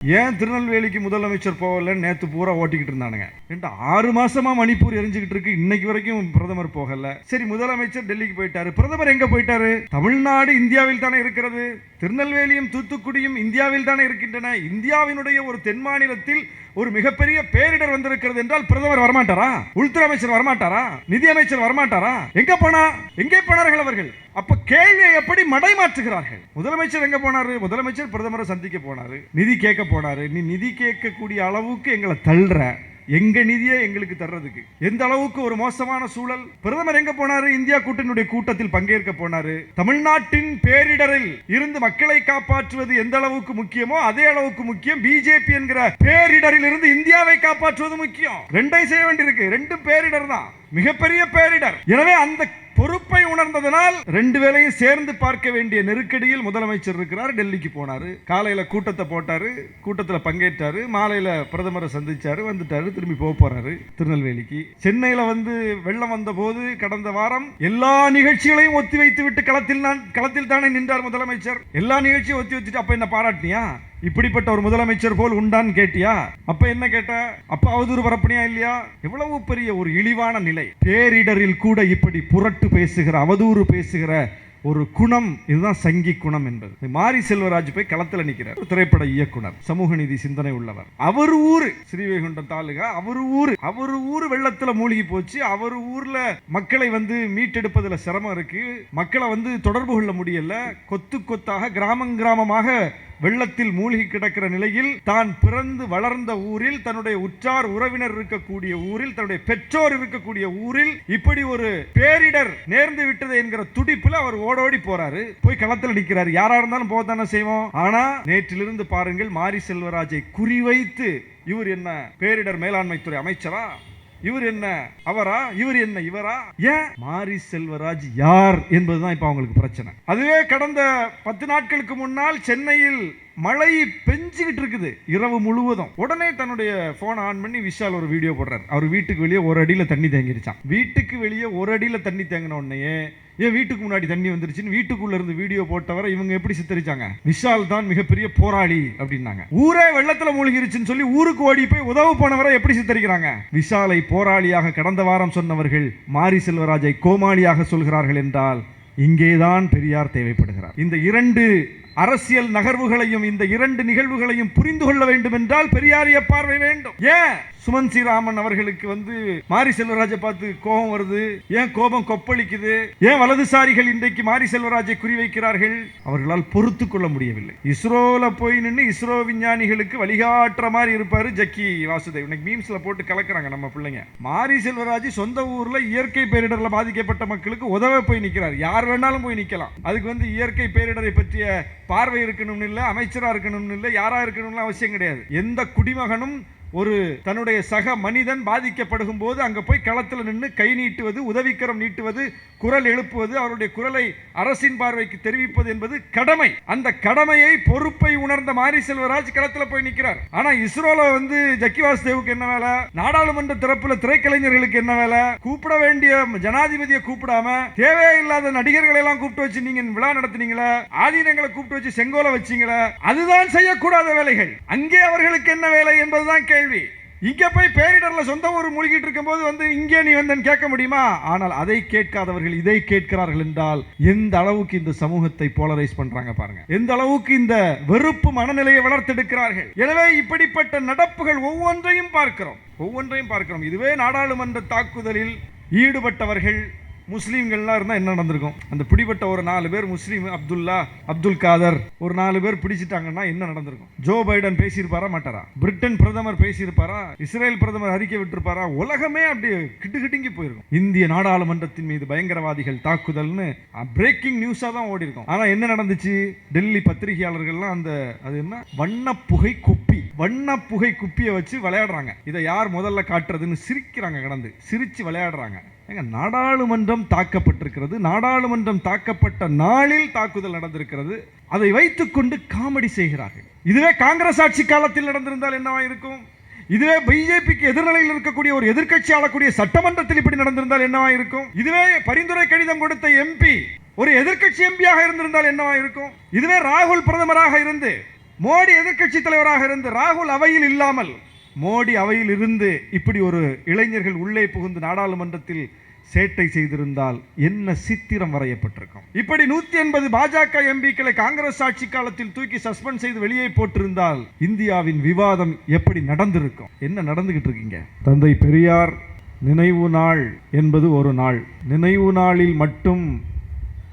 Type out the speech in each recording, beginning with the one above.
ஏன் திருநெல்வேலிக்கு முதலமைச்சர் போகல? நேத்து பூரா ஓட்டிக்கிட்டு இருந்தானுங்க. 6 மாசமா மணிப்பூர் எரிஞ்சுக்கிட்டு இருக்கு, இன்னைக்கு வரைக்கும் பிரதமர் போகல. சரி, முதலமைச்சர் டெல்லிக்கு போயிட்டாரு, பிரதமர் எங்க போயிட்டாரு? தமிழ்நாடு இந்தியாவில் தானே இருக்கிறது, திருநெல்வேலியும் தூத்துக்குடியும் இந்தியாவில் தானே இருக்கின்றன. இந்தியாவினுடைய ஒரு தென் மாநிலத்தில் ஒரு மிகப்பெரிய பேரிடர் வந்திருக்கிறது என்றால் பிரதமர் வரமாட்டாரா? உள்துறை அமைச்சர் வரமாட்டாரா? நிதி அமைச்சர் வரமாட்டாரா? எங்கே போனார்கள் அவர்கள்? அப்ப கேள்வியை எப்படி மடை மாற்றுகிறார்கள்? முதலமைச்சர் எங்க போனாரு? முதலமைச்சர் பிரதமரை சந்திக்க போனாரு, நிதி கேட்க போனாரு. நீ நிதி கேட்கக்கூடிய அளவுக்கு எங்களை தள்ளுற, எங்க நிதியை எங்களுக்கு தர்றதுக்கு எந்த அளவுக்கு ஒரு மோசமான சூழல். பிரதமர் எங்க போனாரு? இந்தியா கூட்டணியுடைய கூட்டத்தில் பங்கேற்க போனாரு. தமிழ்நாட்டின் பேரிடரில் இருந்து மக்களை காப்பாற்றுவது எந்த அளவுக்கு முக்கியமோ அதே அளவுக்கு முக்கியம் பிஜேபி என்கிற பேரிடரில் இருந்து இந்தியாவை காப்பாற்றுவது முக்கியம். ரெண்டையும் செய்ய வேண்டியிருக்கு. ரெண்டும் பேரிடர் தான், மிகப்பெரிய பேரிடர். எனவே அந்த பொறுப்பை உணர்ந்ததனால் ரெண்டு வேளையும் சேர்ந்து பார்க்க வேண்டிய நெருக்கடியில் முதலமைச்சர் இருக்கிறார். டெல்லிக்கு போனாரு, காலையில கூட்டத்தை போட்டாரு, கூட்டத்தில் பங்கேற்றாரு, மாலையில பிரதமரை சந்திச்சாரு, வந்துட்டாரு, திரும்பி போறாரு திருநெல்வேலிக்கு. சென்னையில வெள்ளம் வந்த போது கடந்த வாரம் எல்லா நிகழ்ச்சிகளையும் ஒத்தி வைத்து விட்டு களத்தில் தானே நின்றார் முதலமைச்சர். எல்லா நிகழ்ச்சியும் ஒத்தி வச்சுட்டு அப்ப என்ன பாராட்டினியா? இப்படிப்பட்ட ஒரு முதலமைச்சர் போல் உண்டான்னு கேட்டியா? அப்ப என்ன கேட்ட? அப்ப அவதூறு பரப்பனியா இல்லையா? எவ்வளவு பெரிய ஒரு இழிவான நிலை. பேரிடரில் கூட இப்படி புரட்டு பேசுகிற, அவதூறு பேசுகிற ஒரு குணம், இதுதான் சங்கி குணம் என்பது. மாரி செல்வராஜ் போய் களத்தில் நிற்கிறார், திரைப்பட இயக்குனர், சமூக நீதி சிந்தனை உள்ளவர். அவர் ஊரு ஸ்ரீவைகுண்டம் தாலுகா, அவர் ஊரு வெள்ளத்துல மூழ்கி போச்சு. அவர் ஊர்ல மக்களை மீட்டெடுப்பதுல சிரமம் இருக்கு, மக்களை தொடர்பு கொள்ள முடியல. கொத்து கொத்தாக கிராமமாக வெள்ளத்தில் மூழ்கி கிடக்கிற நிலையில் தான் பிறந்து வளர்ந்த ஊரில், தன்னுடைய உற்றார் உறவினர் இருக்கக்கூடிய ஊரில், தன்னுடைய பெற்றோர் இருக்கக்கூடிய ஊரில் இப்படி ஒரு பேரிடர் நேர்ந்து விட்டது என்கிற துடிப்புல அவர் ஓடோடி போறாரு, போய் களத்தில் நிற்கிறார். யாரா இருந்தாலும் போதானே செய்வோம். ஆனா நேற்றிலிருந்து பாருங்கள், மாரி செல்வராஜை குறிவைத்து இவர் என்ன பேரிடர் மேலாண்மை துறை அமைச்சரா? இவர் என்ன அவரா? இவர் என்ன இவரா? ஏன் மாரி செல்வராஜ் யார் என்பதுதான் இப்ப அவங்களுக்கு பிரச்சனை. அதுவே கடந்த 10 நாட்களுக்கு முன்னால் சென்னையில் மழை பெஞ்சுக்கிட்டு இருக்குது இரவு முழுவதும். உடனே தன்னுடைய போன் ஆன் பண்ணி விஷால் ஒரு வீடியோ போடுறாரு. அவர் வீட்டுக்கு வெளியே ஒரு அடியில தண்ணி தேங்கிருச்சான். வீட்டுக்கு வெளியே ஒரு அடியில தண்ணி தேங்கின உடனே ஏன் வீட்டுக்கு முன்னாடி தண்ணி வந்துருச்சுன்னு வீட்டுக்குள்ள இருந்து வீடியோ போட்டவரை இவங்க எப்படி சித்தரிச்சாங்க? விஷால் தான் மிகப்பெரிய போராளி அப்படின்னாங்க. ஊரே வெள்ளத்துல மூழ்கிருச்சுன்னு சொல்லி ஊருக்கு ஓடி போய் உதவு போனவரை எப்படி சித்தரிக்கிறாங்க? விஷாலை போராளியாக கடந்த வாரம் சொன்னவர்கள் மாரி செல்வராஜை கோமாளியாக சொல்கிறார்கள் என்றால் இங்கேதான் பெரியார் தேவைப்படுகிறார். இந்த இரண்டு அரசியல் நகர்வுகளையும், இந்த இரண்டு நிகழ்வுகளையும் புரிந்து கொள்ள வேண்டும் என்றால் பெரியாரிய பார்வை வேண்டும். ஏன் சுமன் ஸ்ரீராமன் அவர்களுக்கு மாரி செல்வராஜை பார்த்து கோபம் வருது? ஏன் கோபம் கொப்பளிக்குது? ஏன் வலதுசாரிகள் இன்றைக்கு மாரி செல்வராஜை குறிவைக்கிறார்கள்? அவர்களால் பொறுத்து கொள்ள முடியவில்லை. இஸ்ரோல போய் நின்று இஸ்ரோ விஞ்ஞானிகளுக்கு வழிகாட்டுற மாதிரி இருப்பாரு ஜக்கி வாசுதேவ். இன்னைக்கு மீம்ஸ்ல போட்டு கலக்குறாங்க நம்ம பிள்ளைங்க. மாரி செல்வராஜ் சொந்த ஊர்ல இயற்கை பேரிடர்ல பாதிக்கப்பட்ட மக்களுக்கு உதவ போய் நிற்கிறார். யார் வேணாலும் போய் நிற்கலாம். அதுக்கு இயற்கை பேரிடரை பற்றிய பார்வை இருக்கணும்னு இல்லை, அமைச்சரா இருக்கணும்னு இல்லை, யாரா இருக்கணும்னு அவசியம் கிடையாது. எந்த குடிமகனும் ஒரு தன்னுடைய சக மனிதன் பாதிக்கப்படுகும் போது அங்க போய் களத்தில் நின்று கை நீட்டுவது, உதவிக்கரம் நீட்டுவது, குரல் எழுப்புவது, அவருடைய குரலை அரசின் பார்வைக்கு தெரிவிப்பது என்பது கடமை. அந்த கடமையை, பொறுப்பை உணர்ந்த மாரி செல்வராஜ் களத்தில் போய் நிற்கிறார். ஆனா இஸ்ரோல ஜக்கி வாசுதேவுக்கு என்ன வேலை? நாடாளுமன்ற திறப்புல திரைக்கலைஞர்களுக்கு என்ன வேலை? கூப்பிட வேண்டிய ஜனாதிபதியை கூப்பிடாம தேவையில்லாத நடிகர்களை எல்லாம் கூப்பிட்டு வச்சு நீங்க விழா நடத்தினீங்களா? ஆதீனங்களை கூப்பிட்டு வச்சு செங்கோல வச்சீங்களா? அதுதான் செய்யக்கூடாத வேலைகள். அங்கே அவர்களுக்கு என்ன வேலை என்பதுதான் கேள்வி. இங்க போய் பேரிடர்ல சொந்த ஊர் மூழ்கிட்டு இருக்கும் போது இங்கே நீ வந்தேன்னு கேட்க முடியுமா? ஆனால் அதை கேட்காதவர்கள் இதை கேட்கிறார்கள் என்றால் எந்த அளவுக்கு இந்த சமூகத்தை போலரைஸ் பண்றாங்க பாருங்க. எந்த அளவுக்கு இந்த வெறுப்பு மனநிலையை வளர்த்தெடுக்கிறார்கள். எனவே இப்படிப்பட்ட நடப்புகள் ஒவ்வொன்றையும் பார்க்கிறோம். இதுவே நாடாளுமன்ற தாக்குதலில் ஈடுபட்டவர்கள் முஸ்லீம்கள்லாம் இருந்தா என்ன நடந்திருக்கும்? அந்த பிடிபட்ட ஒரு 4 பேர் முஸ்லீம், அப்துல்லா, அப்துல் காதர், ஒரு 4 பேர் பிடிச்சிட்டாங்கன்னா என்ன நடந்திருக்கும்? ஜோ பைடன் பேசியிருப்பாரா மாட்டாரா? பிரிட்டன் பிரதமர் பேசியிருப்பாரா? இஸ்ரேல் பிரதமர் அறிக்கை விட்டிருப்பாரா? உலகமே அப்படியே கிட்டுக்கிட்டுங்கி போயிருக்கும். இந்திய நாடாளுமன்றத்தின் மீது பயங்கரவாதிகள் தாக்குதல்னு பிரேக்கிங் நியூஸா தான் ஓடி இருக்கும். ஆனா என்ன நடந்துச்சு? டெல்லி பத்திரிகையாளர்கள்லாம் அது என்ன வண்ண புகை குப்பியை வச்சு விளையாடுறாங்க. இதை யார் முதல்ல காட்டுறதுன்னு சிரிக்கிறாங்க, கடந்து சிரிச்சு விளையாடுறாங்க. நாடாளுமன்றம் தாக்கப்பட்டிருக்கிறது. நாடாளுமன்றம் தாக்கப்பட்ட நாளில் தாக்குதல் நடந்திருக்கிறது. அதை வைத்துக் கொண்டு காமெடி செய்கிறார்கள். இதுவே காங்கிரஸ் ஆட்சி காலத்தில் நடந்திருந்தால் என்னவா இருக்கும்? இதுவே பிஜேபிக்கு எதிர்நிலையில் இருக்கக்கூடிய ஒரு எதிர்க்கட்சி ஆளக்கூடிய சட்டமன்றத்தில் இப்படி நடந்திருந்தால் என்னவா இருக்கும்? இதுவே பரிந்துரை கடிதம் கொடுத்த எம்பி ஒரு எதிர்க்கட்சி எம்பியாக இருந்திருந்தால் என்னவா இருக்கும்? இதுவே ராகுல் பிரதமராக இருந்து மோடி எதிர்க்கட்சி தலைவராக இருந்து ராகுல் அவையில் இல்லாமல் மோடி அவையில் இருந்து இப்படி ஒரு இளைஞர்கள் உள்ளே புகுந்து நாடாளுமன்றத்தில் சேட்டை செய்திருந்தால் என்ன சித்திரம் வரையப்பட்டிருக்கும். இப்படி 180 பாஜக எம்பிக்களை காங்கிரஸ் ஆட்சி காலத்தில் தூக்கி சஸ்பெண்ட் செய்து வெளியே போட்டிருந்தால் இந்தியாவின் விவாதம் எப்படி நடந்திருக்கும். என்ன நடந்துகிட்டு இருக்கீங்க. தந்தை பெரியார் நினைவு நாள் என்பது ஒரு நாள். நினைவு நாளில் மட்டும்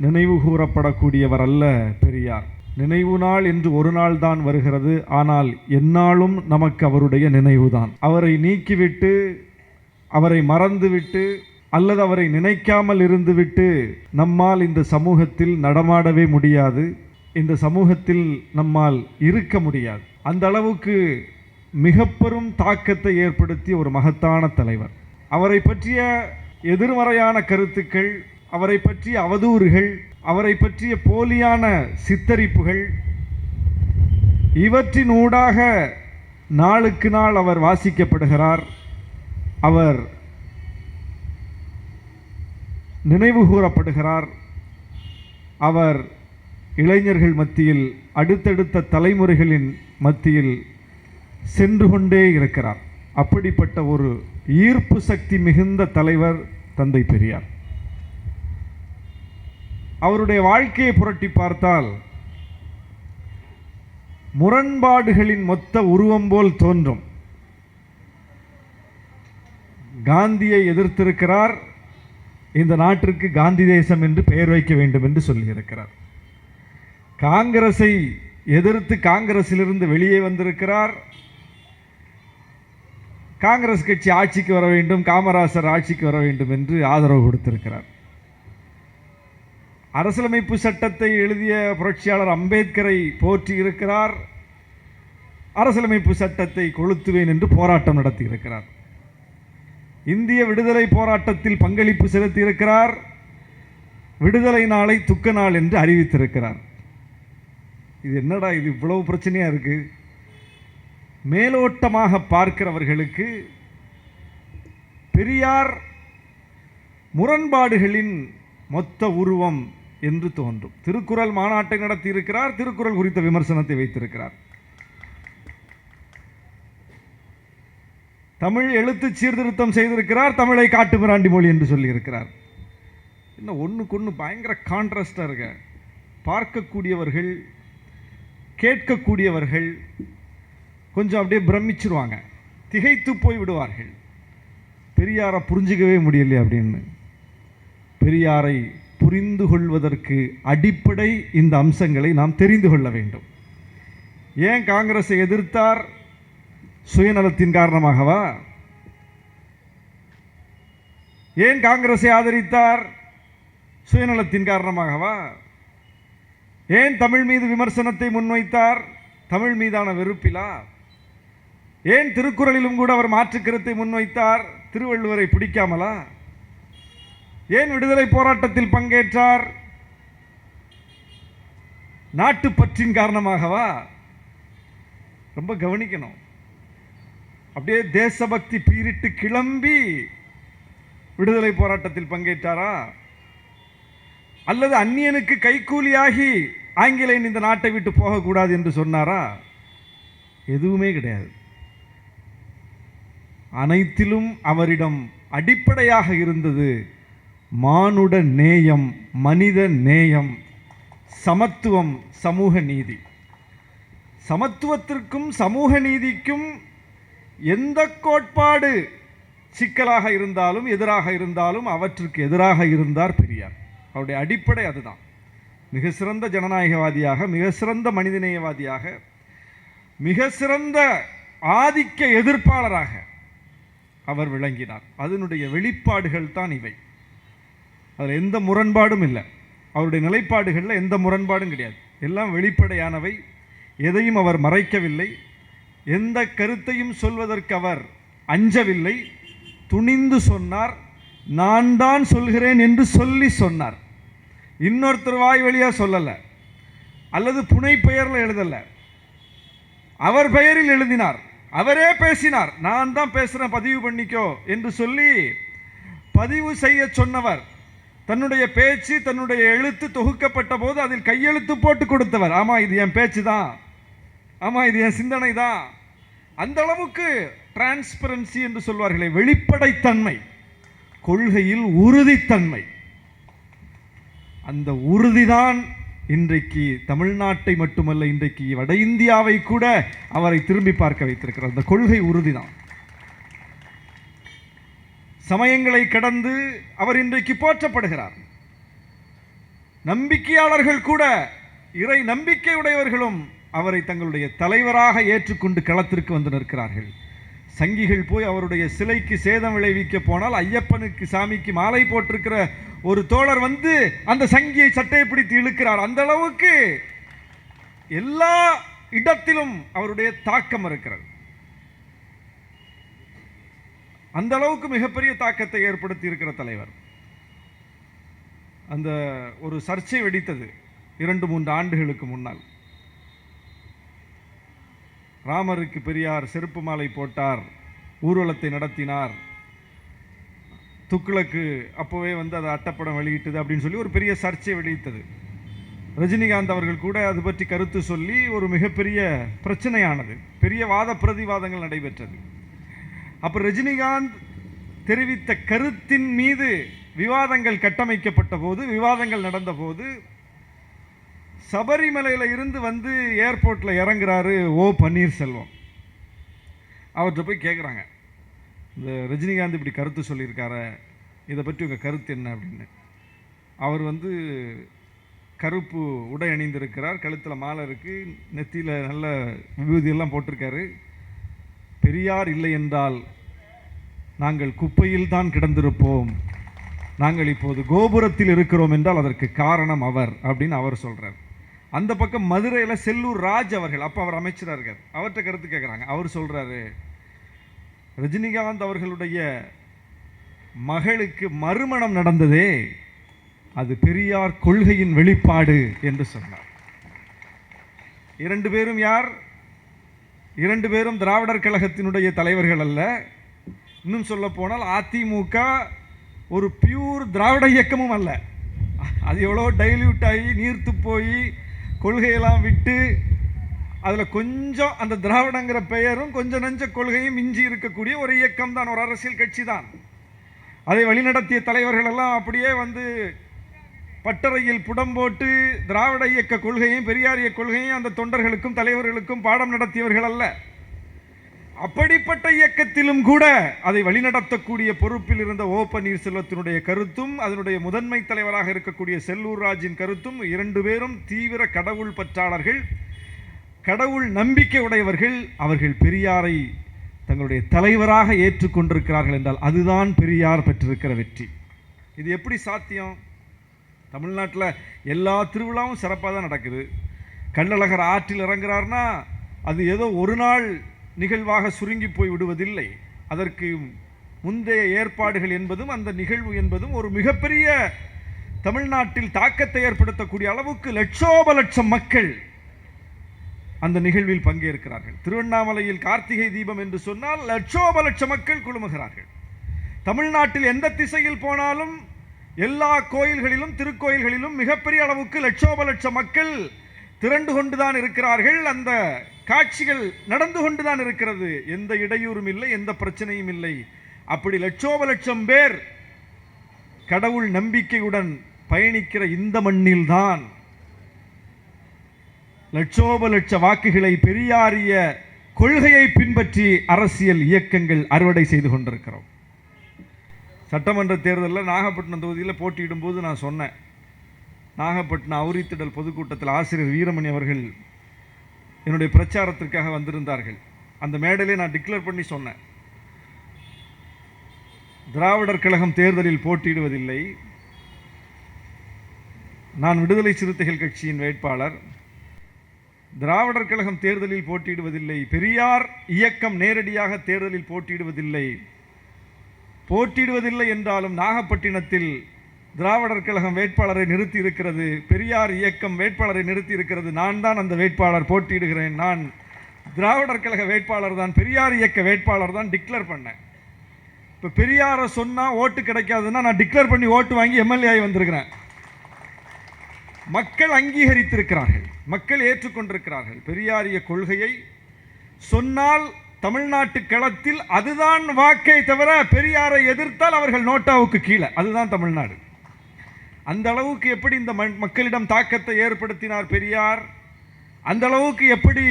நினைவு கூறப்படக்கூடியவர் அல்ல பெரியார். நினைவு நாள் என்று ஒரு நாள் தான் வருகிறது. ஆனால் எந்நாளும் நமக்கு அவருடைய நினைவுதான். அவரை நீக்கிவிட்டு, அவரை மறந்துவிட்டு, அல்லது அவரை நினைக்காமல் இருந்துவிட்டு நம்மால் இந்த சமூகத்தில் நடமாடவே முடியாது. இந்த சமூகத்தில் நம்மால் இருக்க முடியாது. அந்த அளவுக்கு மிக பெரும் தாக்கத்தை ஏற்படுத்திய ஒரு மகத்தான தலைவர். அவரை பற்றிய எதிர்மறையான கருத்துக்கள், அவரை பற்றிய அவதூறுகள், அவரை பற்றிய போலியான சித்தரிப்புகள், இவற்றின் ஊடாக நாளுக்கு நாள் அவர் வாசிக்கப்படுகிறார். அவர் நினைவு கூறப்படுகிறார். அவர் இளைஞர்கள் மத்தியில், அடுத்தடுத்த தலைமுறைகளின் மத்தியில் சென்று கொண்டே இருக்கிறார். அப்படிப்பட்ட ஒரு ஈர்ப்பு சக்தி மிகுந்த தலைவர் தந்தை பெரியார். அவருடைய வாழ்க்கையை புரட்டி பார்த்தால் முரண்பாடுகளின் மொத்த உருவம் போல் தோன்றும். காந்தியை எதிர்த்திருக்கிறார். இந்த நாட்டிற்கு காந்தி தேசம் என்று பெயர் வைக்க வேண்டும் என்று சொல்லியிருக்கிறார். காங்கிரஸை எதிர்த்து காங்கிரஸிலிருந்து வெளியே வந்திருக்கிறார். காங்கிரஸ் கட்சி ஆட்சிக்கு வர வேண்டும், காமராசர் ஆட்சிக்கு வர வேண்டும் என்று ஆதரவு கொடுத்திருக்கிறார். அரசியலமைப்பு சட்டத்தை எழுதிய புரட்சியாளர் அம்பேத்கரை போற்றி இருக்கிறார். அரசியலமைப்பு சட்டத்தை கொளுத்துவேன் என்று போராட்டம் நடத்தி இருக்கிறார். இந்திய விடுதலை போராட்டத்தில் பங்களிப்பு செலுத்தி இருக்கிறார். விடுதலை நாளை துக்க நாள் என்று அறிவித்திருக்கிறார். இது என்னடா, இது இவ்வளவு பிரச்சனையா இருக்கு. மேலோட்டமாக பார்க்கிறவர்களுக்கு பெரியார் முரண்பாடுகளின் மொத்த உருவம் என்று தோன்றும். திருக்குறள் மாநாட்டை நடத்தி இருக்கிறார். திருக்குறள் குறித்த விமர்சனத்தை வைத்திருக்கிறார். தமிழ் எழுத்து சீர்திருத்தம் செய்திருக்கிறார். தமிழை காட்டு மிராண்டி மொழி என்று சொல்லி இருக்கிறார். இன்னும் ஒன்றுக்கு பயங்கர கான்ட்ராஸ்டா இருக்க. பார்க்கக்கூடியவர்கள், கேட்கக்கூடியவர்கள் கொஞ்சம் அப்படியே பிரமிச்சிருவாங்க, திகைத்து போய் விடுவார்கள். பெரியாரை புரிஞ்சிக்கவே முடியலையே அப்படின்னு. பெரியாரை புரிந்து கொள்வதற்கு அடிப்படை இந்த அம்சங்களை நாம் தெரிந்து கொள்ள வேண்டும். ஏன் காங்கிரஸை எதிர்த்தார்? சுயநலத்தின் காரணமாகவா? ஏன் காங்கிரஸை ஆதரித்தார்? சுயநலத்தின் காரணமாகவா? ஏன் தமிழ் மீது விமர்சனத்தை முன்வைத்தார்? தமிழ் மீதான வெறுப்பிலா? ஏன் திருக்குறளிலும் கூட அவர் மாற்று கருத்தை முன்வைத்தார்? திருவள்ளுவரை பிடிக்காமலா? ஏன் விடுதலை போராட்டத்தில் பங்கேற்றார்? நாட்டுப்பற்றின் காரணமாகவா? ரொம்ப கவனிக்கணும். அப்படியே தேசபக்தி பீரிட்டு கிளம்பி விடுதலை போராட்டத்தில் பங்கேற்றாரா? அல்லது அந்நியனுக்கு கைக்கூலியாகி ஆங்கிலேயன் இந்த நாட்டை விட்டு போகக்கூடாது என்று சொன்னாரா? எதுவுமே கிடையாது. அனைத்திலும் அவரிடம் அடிப்படையாக இருந்தது மானுட நேயம், மனித நேயம், சமத்துவம், சமூக நீதி. சமத்துவத்திற்கும் சமூக நீதிக்கும் எந்த கோட்பாடு சிக்கலாக இருந்தாலும், எதிராக இருந்தாலும் அவற்றுக்கு எதிராக இருந்தார் பெரியார். அவருடைய அடிப்படை அதுதான். மிக சிறந்த ஜனநாயகவாதியாக, மிக சிறந்த மனிதநேயவாதியாக, மிக சிறந்த ஆதிக்க எதிர்ப்பாளராக அவர் விளங்கினார். அதனுடைய வெளிப்பாடுகள் தான் இவை. அதில் எந்த முரண்பாடும் இல்லை. அவருடைய நிலைப்பாடுகளில் எந்த முரண்பாடும் கிடையாது. எல்லாம் வெளிப்படையானவை. எதையும் அவர் மறைக்கவில்லை. எந்த கருத்தையும் சொல்வதற்கு அவர் அஞ்சவில்லை. துணிந்து சொன்னார். நான் தான் சொல்கிறேன் என்று சொல்லி சொன்னார். இன்னொருத்தர் வாய் வழியா சொல்லல, அல்லது புனை பெயரில் எழுதல, அவர் பெயரில் எழுதினார். அவரே பேசினார். நான் தான் பேசுறேன், பதிவு பண்ணிக்கோ என்று சொல்லி பதிவு செய்ய சொன்னவர். தன்னுடைய பேச்சு, தன்னுடைய எழுத்து தொகுக்கப்பட்ட போது அதில் கையெழுத்து போட்டு கொடுத்தவர். ஆமா, இது என் பேச்சு தான் ஆமா, இது என் சிந்தனை தான். அந்த அளவுக்கு டிரான்ஸ்பரன்சி என்று சொல்வார்களே, வெளிப்படைத்தன்மை, கொள்கையில் உறுதித்தன்மை. அந்த உறுதிதான் இன்றைக்கு தமிழ்நாட்டை மட்டுமல்ல, இன்றைக்கு வட இந்தியாவை கூட அவரை திரும்பி பார்க்க வைத்திருக்கிறார். அந்த கொள்கை உறுதிதான். சமயங்களை கடந்து அவர் இன்றைக்கு போற்றப்படுகிறார். நம்பிக்கையாளர்கள் கூட, இறை நம்பிக்கையுடையவர்களும் அவரை தங்களுடைய தலைவராக ஏற்றுக்கொண்டு களத்திற்கு வந்து நிற்கிறார்கள். சங்கிகள் போய் அவருடைய சிலைக்கு சேதம் விளைவிக்க போனால் ஐயப்பனுக்கு சாமிக்கு மாலை போட்டிருக்கிற ஒரு தோழர் வந்து அந்த சங்கியை சட்டையை பிடித்து இழுக்கிறார். அந்த அளவுக்கு எல்லா இடத்திலும் அவருடைய தாக்கம் இருக்கிறது. அந்த அளவுக்கு மிகப்பெரிய தாக்கத்தை ஏற்படுத்தி இருக்கிற தலைவர். அந்த ஒரு சர்ச்சை வெடித்தது 2-3 ஆண்டுகளுக்கு முன்னால். ராமருக்கு பெரியார் செருப்பு மாலை போட்டார், ஊர்வலத்தை நடத்தினார், துக்ளக்கு அப்போவே வந்து அதை அட்டப்படம் வெளியிட்டது அப்படின்னு சொல்லி ஒரு பெரிய சர்ச்சை வெடித்தது. ரஜினிகாந்த் அவர்கள் கூட அது பற்றி கருத்து சொல்லி ஒரு மிகப்பெரிய பிரச்சனையானது, பெரிய வாத பிரதிவாதங்கள் நடைபெற்றது. அப்போ ரஜினிகாந்த் தெரிவித்த கருத்தின் மீது விவாதங்கள் கட்டமைக்கப்பட்ட போது, விவாதங்கள் நடந்த போது, சபரிமலையில் இருந்து வந்து ஏர்போர்ட்டில் இறங்குறாரு ஓ பன்னீர்செல்வம். அவர்கிட்ட போய் கேட்குறாங்க, இந்த ரஜினிகாந்த் இப்படி கருத்து சொல்லியிருக்காரு, இதை பற்றி உங்கள் கருத்து என்ன அப்படின்னு. அவர் வந்து கருப்பு உடை அணிந்திருக்கிறார், கழுத்தில் மாலை இருக்குது, நெத்தியில் நல்ல விபூதியெல்லாம் போட்டிருக்காரு. பெரியார் இல்லை என்றால் நாங்கள் குப்பையில் தான் கிடந்திருப்போம், நாங்கள் இப்போது கோபுரத்தில் இருக்கிறோம் என்றால் அதற்கு காரணம் அவர் அப்படின்னு அவர் சொல்கிறார். அந்த பக்கம் மதுரையில் செல்லூர் ராஜ் அவர்கள், அப்போ அவர் அமைச்சராக இருக்கார், அவர்கிட்ட கருத்து கேட்குறாங்க. அவர் சொல்கிறாரு, ரஜினிகாந்த் அவர்களுடைய மகளுக்கு மறுமணம் நடந்ததே அது பெரியார் கொள்கையின் வெளிப்பாடு என்று சொன்னார். 2 பேரும் யார்? 2 பேரும் திராவிடர் கழகத்தினுடைய தலைவர்கள் அல்ல. இன்னும் சொல்ல போனால் அதிமுக ஒரு பியூர் திராவிட இயக்கமும் அல்ல. அது எவ்வளோ டைல்யூட் ஆகி நீர்த்து போய் கொள்கையெல்லாம் விட்டு அதில் கொஞ்சம் அந்த திராவிடங்கிற பெயரும் கொஞ்சம் நெஞ்ச கொள்கையும் மிஞ்சி இருக்கக்கூடிய ஒரு இயக்கம் தான், ஒரு அரசியல் கட்சி தான். அதை வழிநடத்திய தலைவர்கள் எல்லாம் அப்படியே வந்து பட்டறையில் புடம் போட்டு திராவிட இயக்க கொள்கையும் பெரியாரிய கொள்கையும் அந்த தொண்டர்களுக்கும் தலைவர்களுக்கும் பாடம் நடத்தியவர்கள் அல்ல. அப்படிப்பட்ட இயக்கத்திலும் கூட அதை வழிநடத்தக்கூடிய பொறுப்பில் இருந்த ஓ பன்னீர்செல்வத்தினுடைய கருத்தும் அதனுடைய முதன்மை தலைவராக இருக்கக்கூடிய செல்லூர் ராஜின் கருத்தும் 2 பேரும் தீவிர கடவுள் பற்றாளர்கள், கடவுள் நம்பிக்கை உடையவர்கள். அவர்கள் பெரியாரை தங்களுடைய தலைவராக ஏற்றுக்கொண்டிருக்கிறார்கள் என்றால் அதுதான் பெரியார் பெற்றிருக்கிற வெற்றி. இது எப்படி சாத்தியம்? தமிழ்நாட்டில் எல்லா திருவிழாவும் சிறப்பாக தான் நடக்குது. கள்ளழகர் ஆற்றில் இறங்குறார்னா அது ஏதோ ஒரு நாள் நிகழ்வாக சுருங்கி போய் விடுவதில்லை. அதற்கு முந்தைய ஏற்பாடுகள் என்பதும் அந்த நிகழ்வு என்பதும் ஒரு மிகப்பெரிய தமிழ்நாட்டில் தாக்கத்தை ஏற்படுத்தக்கூடிய அளவுக்கு லட்சோப லட்சம் மக்கள் அந்த நிகழ்வில் பங்கேற்கிறார்கள். திருவண்ணாமலையில் கார்த்திகை தீபம் என்று சொன்னால் லட்சோப லட்சம் மக்கள் குழுமுகிறார்கள். தமிழ்நாட்டில் எந்த திசையில் போனாலும் எல்லா கோயில்களிலும் திருக்கோயில்களிலும் மிகப்பெரிய அளவுக்கு லட்சோப லட்சம் மக்கள் திரண்டு கொண்டுதான் இருக்கிறார்கள். அந்த காட்சிகள் நடந்து கொண்டுதான் இருக்கிறது. எந்த இடையூறும் இல்லை, எந்த பிரச்சனையும் இல்லை. அப்படி லட்சோப லட்சம் பேர் கடவுள் நம்பிக்கையுடன் பயணிக்கிற இந்த மண்ணில்தான் லட்சோப லட்ச வாக்குகளை பெரியாரிய கொள்கையை பின்பற்றி அரசியல் இயக்கங்கள் அறுவடை செய்து கொண்டிருக்கிறோம். சட்டமன்ற தேர்தலில் நாகப்பட்டினம் தொகுதியில் போட்டியிடும் போது நான் சொன்னேன், நாகப்பட்டினம் அவுரித்திடல் பொதுக்கூட்டத்தில் ஆசிரியர் வீரமணி அவர்கள் என்னுடைய பிரச்சாரத்திற்காக வந்திருந்தார்கள். அந்த மேடையிலே நான் டிக்ளேர் பண்ணி சொன்னேன், திராவிடர் கழகம் தேர்தலில் போட்டியிடுவதில்லை, நான் விடுதலை சிறுத்தைகள் கட்சியின் வேட்பாளர். திராவிடர் கழகம் தேர்தலில் போட்டியிடுவதில்லை, பெரியார் இயக்கம் நேரடியாக தேர்தலில் போட்டியிடுவதில்லை என்றாலும் நாகப்பட்டினத்தில் திராவிடர் கழகம் வேட்பாளரை நிறுத்தி இருக்கிறது, பெரியார் இயக்கம் வேட்பாளரை நிறுத்தி இருக்கிறது, நான் தான் அந்த வேட்பாளர், போட்டியிடுகிறேன், நான் திராவிடர் கழக வேட்பாளர் தான், பெரியார் இயக்க வேட்பாளர் தான் டிக்ளேர் பண்ணேன். இப்போ பெரியாரை சொன்னால் ஓட்டு கிடைக்காதுன்னா நான் டிக்ளேர் பண்ணி ஓட்டு வாங்கி எம்எல்ஏ ஆகி வந்திருக்கிறேன். மக்கள் அங்கீகரித்திருக்கிறார்கள், மக்கள் ஏற்றுக்கொண்டிருக்கிறார்கள். பெரியாரிய கொள்கையை சொன்னால் தமிழ்நாட்டு களத்தில் அதுதான் வாக்கை தவிர பெரியாரை எதிர்த்தால் அவர்கள் நோட்டாவுக்கு கீழே. அதுதான் தமிழ்நாடு. அந்த அளவுக்கு எப்படி இந்த மக்களிடம் தாக்கத்தை ஏற்படுத்தினார் பெரியார், அந்த அளவுக்கு எப்படி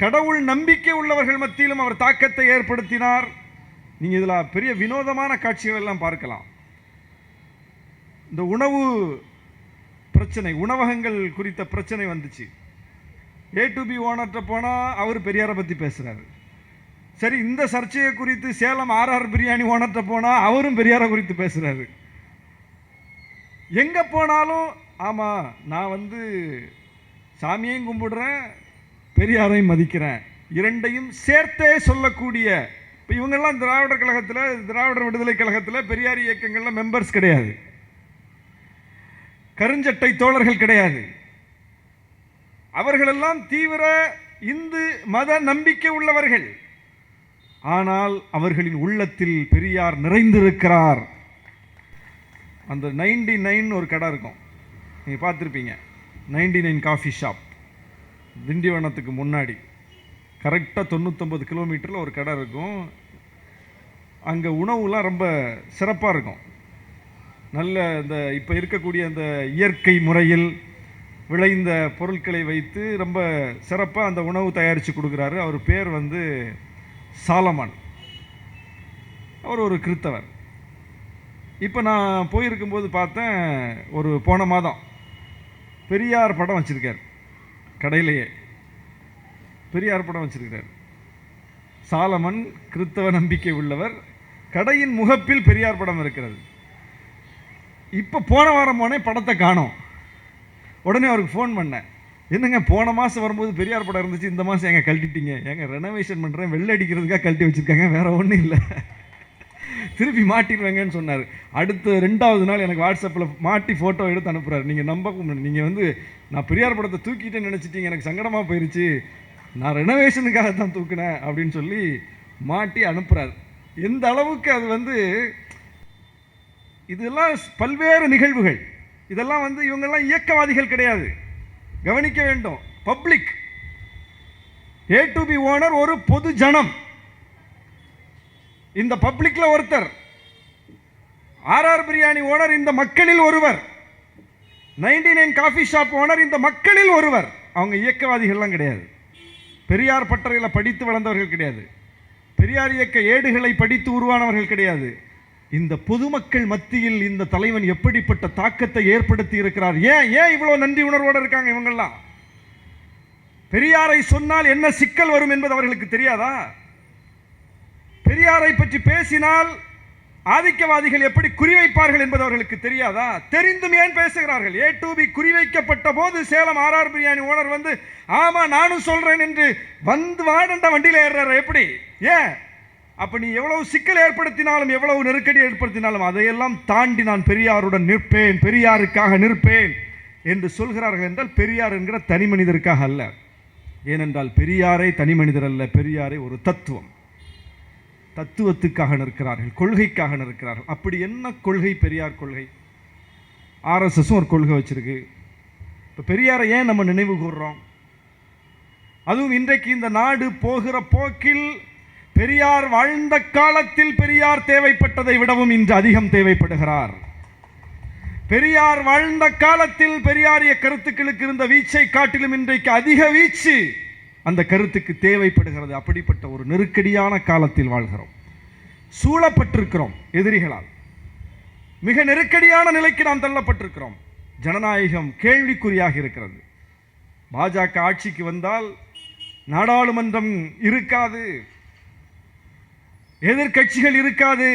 கடவுள் நம்பிக்கை உள்ளவர்கள் மத்தியிலும் அவர் தாக்கத்தை ஏற்படுத்தினார். நீங்க இதுல பெரிய வினோதமான காட்சிகள் எல்லாம் பார்க்கலாம். இந்த உணவு பிரச்சனை, உணவகங்கள் குறித்த பிரச்சனை வந்துச்சு. A2B ஓனர்கிட்ட போனா அவர் பெரியாரை பத்தி பேசுறாரு. சரி, இந்த சர்ச்சையை குறித்து சேலம் RR பிரியாணி ஓனர்கிட்ட போனா அவரும் பெரியாரை குறித்து பேசுறாரு. எங்க போனாலும் ஆமா நான் சாமியையும் கும்பிடுறேன், பெரியாரையும் மதிக்கிறேன், இரண்டையும் சேர்த்தே சொல்லக்கூடிய. இப்போ இவங்கெல்லாம் திராவிடர் கழகத்தில், திராவிடர் விடுதலை கழகத்தில் பெரியார் இயக்கங்கள்ல மெம்பர்ஸ் கிடையாது, கருஞ்சட்டை தோழர்கள் கிடையாது. அவர்களெல்லாம் தீவிர இந்து மத நம்பிக்கை உள்ளவர்கள். ஆனால் அவர்களின் உள்ளத்தில் பெரியார் நிறைந்திருக்கிறார். அந்த 99 ஒரு கடை இருக்கும், நீங்கள் பார்த்துருப்பீங்க. 99 காஃபி ஷாப் திண்டிவனத்துக்கு முன்னாடி கரெக்டாக 99 கிலோமீட்டரில் ஒரு கடை இருக்கும். அங்கே உணவுலாம் ரொம்ப சிறப்பாக இருக்கும். நல்ல இந்த இப்போ இருக்கக்கூடிய அந்த இயற்கை முறையில் விளைந்த பொருட்களை வைத்து ரொம்ப சிறப்பாக அந்த உணவு தயாரித்து கொடுக்குறாரு. அவர் பேர் சாலமன். அவர் ஒரு கிறித்தவர். இப்போ நான் போயிருக்கும்போது பார்த்தேன், ஒரு போன மாதம் பெரியார் படம் வச்சிருக்கார் கடையிலேயே. பெரியார் படம் வச்சிருக்கிறார். சாலமன் கிறித்தவ நம்பிக்கை உள்ளவர். கடையின் முகப்பில் பெரியார் படம் இருக்கிறது. இப்போ போன வாரம் போனே படத்தை காணோம். உடனே அவருக்கு ஃபோன் பண்ணேன், என்னங்க போன மாதம் வரும்போது பெரியார் படம் இருந்துச்சு, இந்த மாதம் எங்க கழட்டிட்டீங்க? எங்க ரெனோவேஷன் பண்ணுறேன், வெள்ளை அடிக்கிறதுக்காக கழட்டி வச்சுருக்காங்க, வேற ஒன்றும் இல்லை, திருப்பி மாட்டிடுவாங்கன்னு சொன்னார். அடுத்த 2வது நாள் எனக்கு வாட்ஸ்அப்பில் மாட்டி ஃபோட்டோ எடுத்து அனுப்புகிறார். நீங்கள் நீங்கள் நான் பெரியார் படத்தை தூக்கிட்டேன்னு நினச்சிட்டீங்க, எனக்கு சங்கடமாக போயிடுச்சு, நான் ரெனோவேஷனுக்காக தான் தூக்கினேன் அப்படின்னு சொல்லி மாட்டி அனுப்புகிறார். எந்த அளவுக்கு அது இதெல்லாம் பல்வேறு நிகழ்வுகள். இதெல்லாம் இவங்கெல்லாம் இயக்கவாதிகள் கிடையாது, கவனிக்க வேண்டும். பப்ளிக். A2B ஓனர் ஒரு பொது ஜனம். இந்த பப்ளிக்ல ஒருத்தர். RR பிரியாணி ஓனர் இந்த மக்களில் ஒருவர். 99 காஃபி ஷாப் ஓனர் இந்த மக்களில் ஒருவர். அவங்க இயக்கவாதிகள்லாம் கிடையாது, பெரியார் பட்டறையில் படித்து வளர்ந்தவர்கள் கிடையாது, பெரியார் இயக்க ஏடுகளை படித்து உருவானவர்கள் கிடையாது. இந்த பொதுமக்கள் மத்தியில் இந்த தலைவன் எப்படிப்பட்ட தாக்கத்தை ஏற்படுத்தி இருக்கிறார். ஏன் இவ்வளவு நன்றி உணர்வோடு இருக்காங்க இவங்கெல்லாம்? பெரியாரை சொன்னால் என்ன சிக்கல் வரும் என்பது அவர்களுக்கு தெரியாதா? பெரியாரை பற்றி பேசினால் ஆதிக்கவாதிகள் எப்படி குறிவைப்பார்கள் என்பது அவர்களுக்கு தெரியாதா? தெரிந்தும் ஏன் பேசுகிறார்கள்? A2B குறிவைக்கப்பட்ட போது சேலம் RR பிரியாணி ஓனர் ஆமா நானும் சொல்றேன் என்று வாடண்ட வண்டியில ஏறாரு. எப்படி? ஏன்? அப்ப நீ எவ்வளவு சிக்கல் ஏற்படுத்தினாலும், எவ்வளவு நெருக்கடி ஏற்படுத்தினாலும் அதையெல்லாம் தாண்டி நான் பெரியாருடன் நிற்பேன், பெரியாருக்காக நிற்பேன் என்று சொல்கிறார்கள் என்றால் பெரியார் என்கிற தனி மனிதருக்காக அல்ல. ஏனென்றால் பெரியாரை தனி மனிதர் அல்ல, பெரியாரை ஒரு தத்துவம், தத்துவத்துக்காக நிற்கிறார்கள், கொள்கைக்காக நிற்கிறார்கள். அப்படி என்ன கொள்கை? பெரியார் கொள்கை. RSS ஒரு கொள்கை வச்சிருக்கு. இப்போ பெரியாரை ஏன் நம்ம நினைவு கூறுறோம்? அதுவும் இன்றைக்கு இந்த நாடு போகிற போக்கில் பெரியார் வாழ்ந்த காலத்தில் பெரியார் தேவைப்பட்டதை விடவும் இன்று அதிகம் தேவைப்படுகிறார். பெரியார் வாழ்ந்த காலத்தில் பெரியாரிய கருத்துக்களுக்கு இருந்த வீச்சை காட்டிலும் இன்றைக்கு அதிக வீச்சு அந்த கருத்துக்கு தேவைப்படுகிறது. அப்படிப்பட்ட ஒரு நெருக்கடியான காலத்தில் வாழ்கிறோம், சூழப்பட்டிருக்கிறோம் எதிரிகளால். மிக நெருக்கடியான நிலைக்கு நாம் தள்ளப்பட்டிருக்கிறோம். ஜனநாயகம் கேள்விக்குறியாக இருக்கிறது. பாஜக ஆட்சிக்கு வந்தால் நாடாளுமன்றம் இருக்காது, எதிர்கட்சிகள் இருக்காது,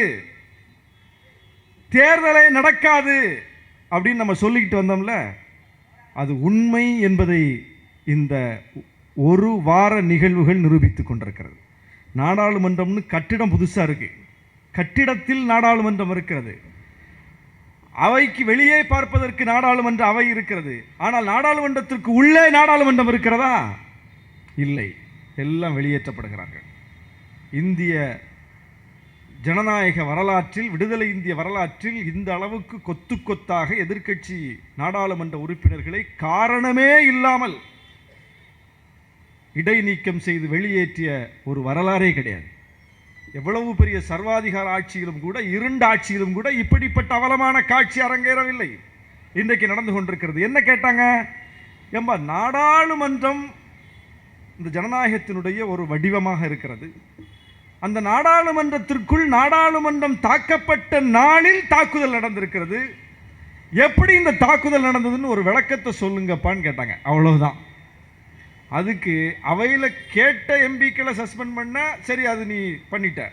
தேர்தலே நடக்காது அப்படின்னு நம்ம சொல்லிக்கிட்டு வந்தோம்ல, அது உண்மை என்பதை இந்த ஒரு வார நிகழ்வுகள் நிரூபித்துக் கொண்டிருக்கிறது. நாடாளுமன்றம்னு கட்டிடம் புதுசாக இருக்கு, கட்டிடத்தில் நாடாளுமன்றம் இருக்கிறது, அவைக்கு வெளியே பார்ப்பதற்கு நாடாளுமன்ற அவை இருக்கிறது. ஆனால் நாடாளுமன்றத்திற்கு உள்ளே நாடாளுமன்றம் இருக்கிறதா? இல்லை, எல்லாம் வெளியேற்றப்படுகிறார்கள். இந்திய ஜனநாயக வரலாற்றில், விடுதலை இந்திய வரலாற்றில் இந்த அளவுக்கு கொத்து கொத்தாக எதிர்க்கட்சி நாடாளுமன்ற உறுப்பினர்களை காரணமே இல்லாமல் இடைநீக்கம் செய்து வெளியேற்றிய ஒரு வரலாறே கிடையாது. எவ்வளவு பெரிய சர்வாதிகார ஆட்சியிலும் கூட, இருண்ட ஆட்சியிலும் கூட இப்படிப்பட்ட அவலமான காட்சி அரங்கேறவில்லை. இன்றைக்கு நடந்து கொண்டிருக்கிறது. என்ன கேட்டாங்க? ஏம்பா, நாடாளுமன்றம் இந்த ஜனநாயகத்தினுடைய ஒரு வடிவமாக இருக்கிறது. அந்த நாடாளுமன்றத்திற்குள் நாடாளுமன்றம் தாக்கப்பட்ட நாளில் தாக்குதல் நடந்திருக்கிறது. எப்படி இந்த தாக்குதல் நடந்ததுன்னு ஒரு விளக்கத்தை சொல்லுங்கப்பான்னு கேட்டாங்க. அவ்வளவுதான். அதுக்கு அவையில் கேட்ட எம்பிக்களை சஸ்பெண்ட் பண்ண, சரி அது நீ பண்ணிட்ட.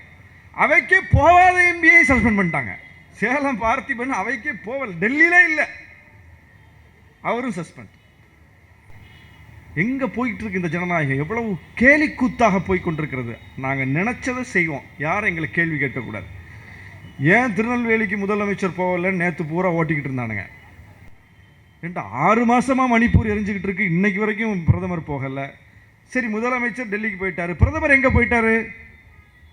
அவைக்கே போகாத எம்பியை சஸ்பெண்ட் பண்ணிட்டாங்க. சேலம் பார்த்திபன் அவைக்கே போவல், டெல்லியிலே இல்லை, அவரும் சஸ்பெண்ட். எங்க போயிட்டு இருக்கு இந்த ஜனநாயகம்? எவ்வளவு கேலி கூத்தாக போய் கொண்டிருக்கிறது. நாங்கள் நினைச்சதை செய்வோம், யாரும் எங்களை கேள்வி கேட்கக்கூடாது. ஏன் திருநெல்வேலிக்கு முதலமைச்சர் போகலன்னு நேற்று பூரா ஓட்டிக்கிட்டு இருந்தானுங்க. 6 மாசமா மணிப்பூர் எரிஞ்சுக்கிட்டு இருக்கு, இன்னைக்கு வரைக்கும் பிரதமர் போகல. சரி, முதலமைச்சர் டெல்லிக்கு போயிட்டாரு, பிரதமர் எங்க போயிட்டாரு?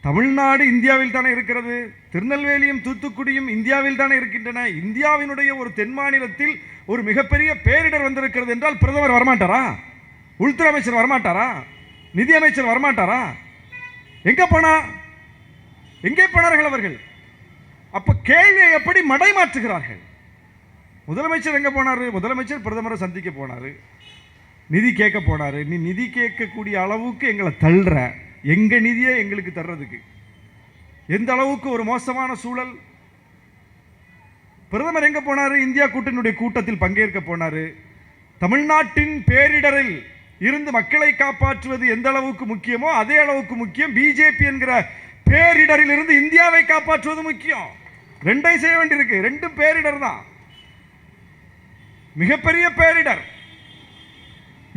தமிழ்நாடு இந்தியாவில் தானே இருக்கிறது, திருநெல்வேலியும் தூத்துக்குடியும் இந்தியாவில் தானே இருக்கின்றன. இந்தியாவினுடைய ஒரு தென் மாநிலத்தில் ஒரு மிகப்பெரிய பேரிடர் வந்திருக்கிறது என்றால் பிரதமர் வரமாட்டாரா? உள்துறை அமைச்சர் வரமாட்டாரா? நிதி அமைச்சர் வரமாட்டாரா? எங்க போனா? எங்கே போனார்கள் அவர்கள்? அப்ப கேள்வியை எப்படி மடை மாற்றுகிறார்கள்? முதலமைச்சர் எங்க போனாரு? முதலமைச்சர் பிரதமரை சந்திக்க போனாரு, நிதி கேட்க போனாரு. நீ நிதி கேட்கக்கூடிய அளவுக்கு எங்களை தள்ளுற, எங்க நிதியை எங்களுக்கு தர்றதுக்கு எந்த அளவுக்கு ஒரு மோசமான சூழல். பிரதமர் எங்க போனாரு? இந்தியா கூட்டணியுடைய கூட்டத்தில் பங்கேற்க போனாரு. தமிழ்நாட்டின் பேரிடரில் இருந்து மக்களை காப்பாற்றுவது எந்த அளவுக்கு முக்கியமோ அதே அளவுக்கு முக்கியம் பிஜேபி என்கிற பேரிடரில் இருந்து இந்தியாவை காப்பாற்றுவது முக்கியம். ரெண்டையும் செய்ய வேண்டியிருக்கு. ரெண்டும் பேரிடர் தான், மிகப்பெரிய பேரிடர்.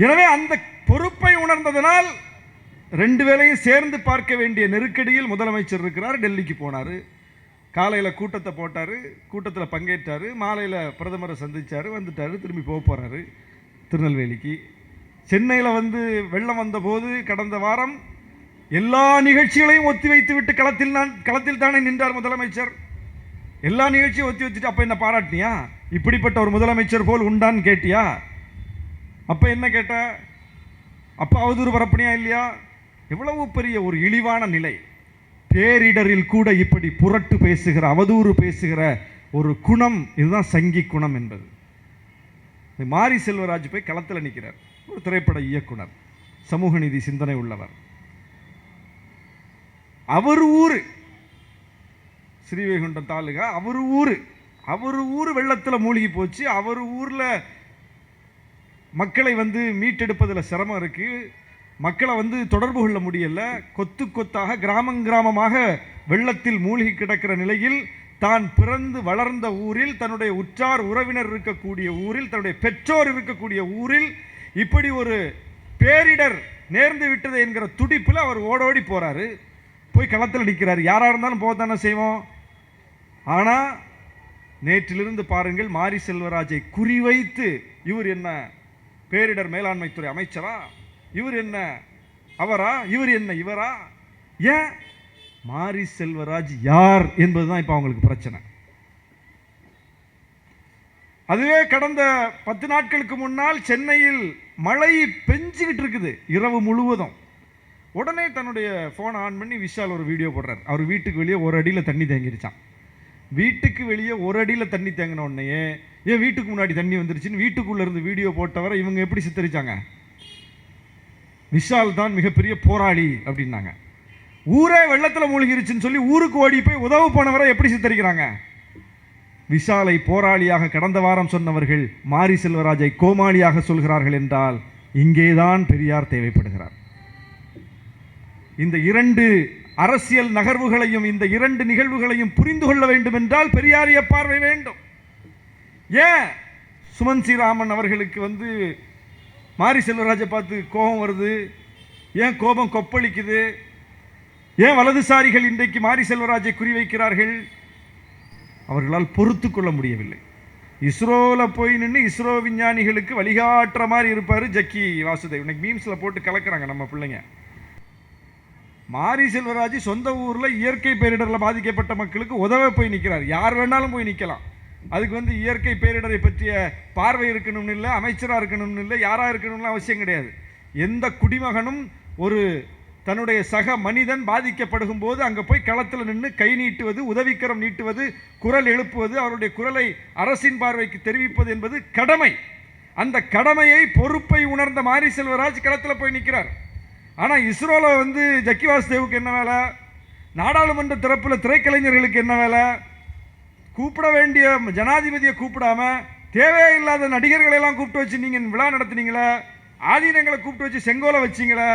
எனவே அந்த பொறுப்பை உணர்ந்ததனால் ரெண்டு வேளையும் சேர்ந்து பார்க்க வேண்டிய நெருக்கடியில் முதலமைச்சர் இருக்கிறார். டெல்லிக்கு போனார், காலையில் கூட்டத்தை போட்டார், கூட்டத்தில் பங்கேற்றார், மாலையில் பிரதமரை சந்தித்தார், வந்துட்டார், திரும்பி போக போகிறாரு திருநெல்வேலிக்கு. சென்னையில் வெள்ளம் வந்தபோது கடந்த வாரம் எல்லா நிகழ்ச்சிகளையும் ஒத்தி வைத்து விட்டு களத்தில் தானே நின்றார் முதலமைச்சர். எல்லா நிகழ்ச்சியும் ஒத்தி வச்சுட்டு அப்போ என்ன பாராட்டினியா? இப்படிப்பட்ட ஒரு முதலமைச்சர் போல் உண்டான்னு கேட்டியா? அப்போ என்ன கேட்ட? அப்போ அவதூறு பரப்புனியா இல்லையா? எவ்வளவு பெரிய ஒரு இழிவான நிலை. பேரிடரில் கூட இப்படி புரட்டு பேசுகிற, அவதூறு பேசுகிற ஒரு குணம், இதுதான் சங்கி குணம் என்பது. மாரி செல்வராஜ் போய் களத்தில் நிற்கிறார், ஒரு திரைப்பட இயக்குனர், சமூக நீதி சிந்தனை உள்ளவர். அவர் ஊரு ஸ்ரீவைகுண்டம் தாலுகா, அவர் ஊர் வெள்ளத்தில் மூழ்கி போச்சு. அவர் ஊரில் மக்களை மீட்டெடுப்பதில் சிரமம் இருக்கு, மக்களை தொடர்பு கொள்ள முடியல. கொத்து கொத்தாக கிராமமாக வெள்ளத்தில் மூழ்கி கிடக்கிற நிலையில் தான் பிறந்து வளர்ந்த ஊரில், தன்னுடைய உற்றார் உறவினர் இருக்கக்கூடிய ஊரில், தன்னுடைய பெற்றோர் இருக்கக்கூடிய ஊரில் இப்படி ஒரு பேரிடர் நேர்ந்து விட்டது என்கிற துடிப்பில் அவர் ஓடோடி போறாரு, போய் களத்தில் நிற்கிறார். யாராக இருந்தாலும் போதானே செய்வோம். ஆனால் நேற்றிலிருந்து பாருங்கள், மாரி செல்வராஜை குறிவைத்து இவர் என்ன பேரிடர் மேலாண்மைத்துறை அமைச்சரா, இவர் என்ன அவரா, இவர் என்ன இவரா? ஏன் மாரி செல்வராஜ் யார் என்பதுதான் இப்போ அவங்களுக்கு பிரச்சனை. அதுவே கடந்த 10 நாட்களுக்கு முன்னால் சென்னையில் மழை பெஞ்சுக்கிட்டு இருக்குது இரவு முழுவதும். உடனே தன்னுடைய ஃபோனை ஆன் பண்ணி விஷால் ஒரு வீடியோ போடுறார். அவர் வீட்டுக்கு வெளியே ஒரு அடியில் தண்ணி தேங்கிருச்சான். வீட்டுக்கு வெளியே ஒரு அடியில் தண்ணி தேங்கின உடனே ஏன் வீட்டுக்கு முன்னாடி தண்ணி வந்துருச்சுன்னு வீட்டுக்குள்ளே இருந்து வீடியோ போட்டவரை இவங்க எப்படி சித்தரிச்சாங்க? விஷால் தான் மிகப்பெரிய போராளி அப்படின்னாங்க. ஊரே வெள்ளத்தில் மூழ்கிருச்சுன்னு சொல்லி ஊருக்கு ஓடி போய் உதவு போனவரை எப்படி சித்தரிக்கிறாங்க? விஷாலை போராளியாக கடந்த வாரம் சொன்னவர்கள் மாரி செல்வராஜை கோமாளியாக சொல்கிறார்கள் என்றால் இங்கேதான் பெரியார் தேவைப்படுகிறார். இந்த 2 அரசியல் நகர்வுகளையும், இந்த 2 நிகழ்வுகளையும் புரிந்து கொள்ள வேண்டும் என்றால் பெரியாரிய பார்வை வேண்டும். ஏன் சுமன் ஸ்ரீராமன் அவர்களுக்கு மாரி செல்வராஜை பார்த்து கோபம் வருது? ஏன் கோபம் கொப்பளிக்குது? ஏன் வலதுசாரிகள் இன்றைக்கு மாரி செல்வராஜை குறிவைக்கிறார்கள்? அவர்களால் பொறுத்து கொள்ள முடியவில்லை. இஸ்ரோவில் போய் நின்று இஸ்ரோ விஞ்ஞானிகளுக்கு வழிகாட்டுற மாதிரி இருப்பார் ஜக்கி வாசுதேவ். இன்னைக்கு மீம்ஸில் போட்டு கலக்கிறாங்க நம்ம பிள்ளைங்க. மாரி செல்வராஜ் சொந்த ஊரில் இயற்கை பேரிடரில் பாதிக்கப்பட்ட மக்களுக்கு உதவ போய் நிற்கிறார். யார் வேணாலும் போய் நிற்கலாம். அதுக்கு இயற்கை பேரிடரை பற்றிய பார்வை இருக்கணும்னு இல்லை, அமைச்சராக இருக்கணும்னு இல்லை, யாராக இருக்கணும்னு அவசியம் கிடையாது. எந்த குடிமகனும் ஒரு தன்னுடைய சக மனிதன் பாதிக்கப்படுகும் போது அங்கே போய் களத்தில் நின்று கை நீட்டுவது, உதவிக்கரம் நீட்டுவது, குரல் எழுப்புவது, அவருடைய குரலை அரசின் பார்வைக்கு தெரிவிப்பது என்பது கடமை. அந்த கடமையை, பொறுப்பை உணர்ந்த மாரி செல்வராஜ் களத்தில் போய் நிற்கிறார். ஆனால் இஸ்ரோவில் ஜக்கி வாசுதேவுக்கு என்ன வேலை? நாடாளுமன்ற திறப்பில் திரைக்கலைஞர்களுக்கு என்ன வேலை? கூப்பிட வேண்டிய ஜனாதிபதியை கூப்பிடாம தேவையில்லாத நடிகர்களை எல்லாம் கூப்பிட்டு வச்சு நீங்கள் விழா நடத்துனீங்களா? ஆதீனங்களை கூப்பிட்டு வச்சு செங்கோலை வச்சிங்களா?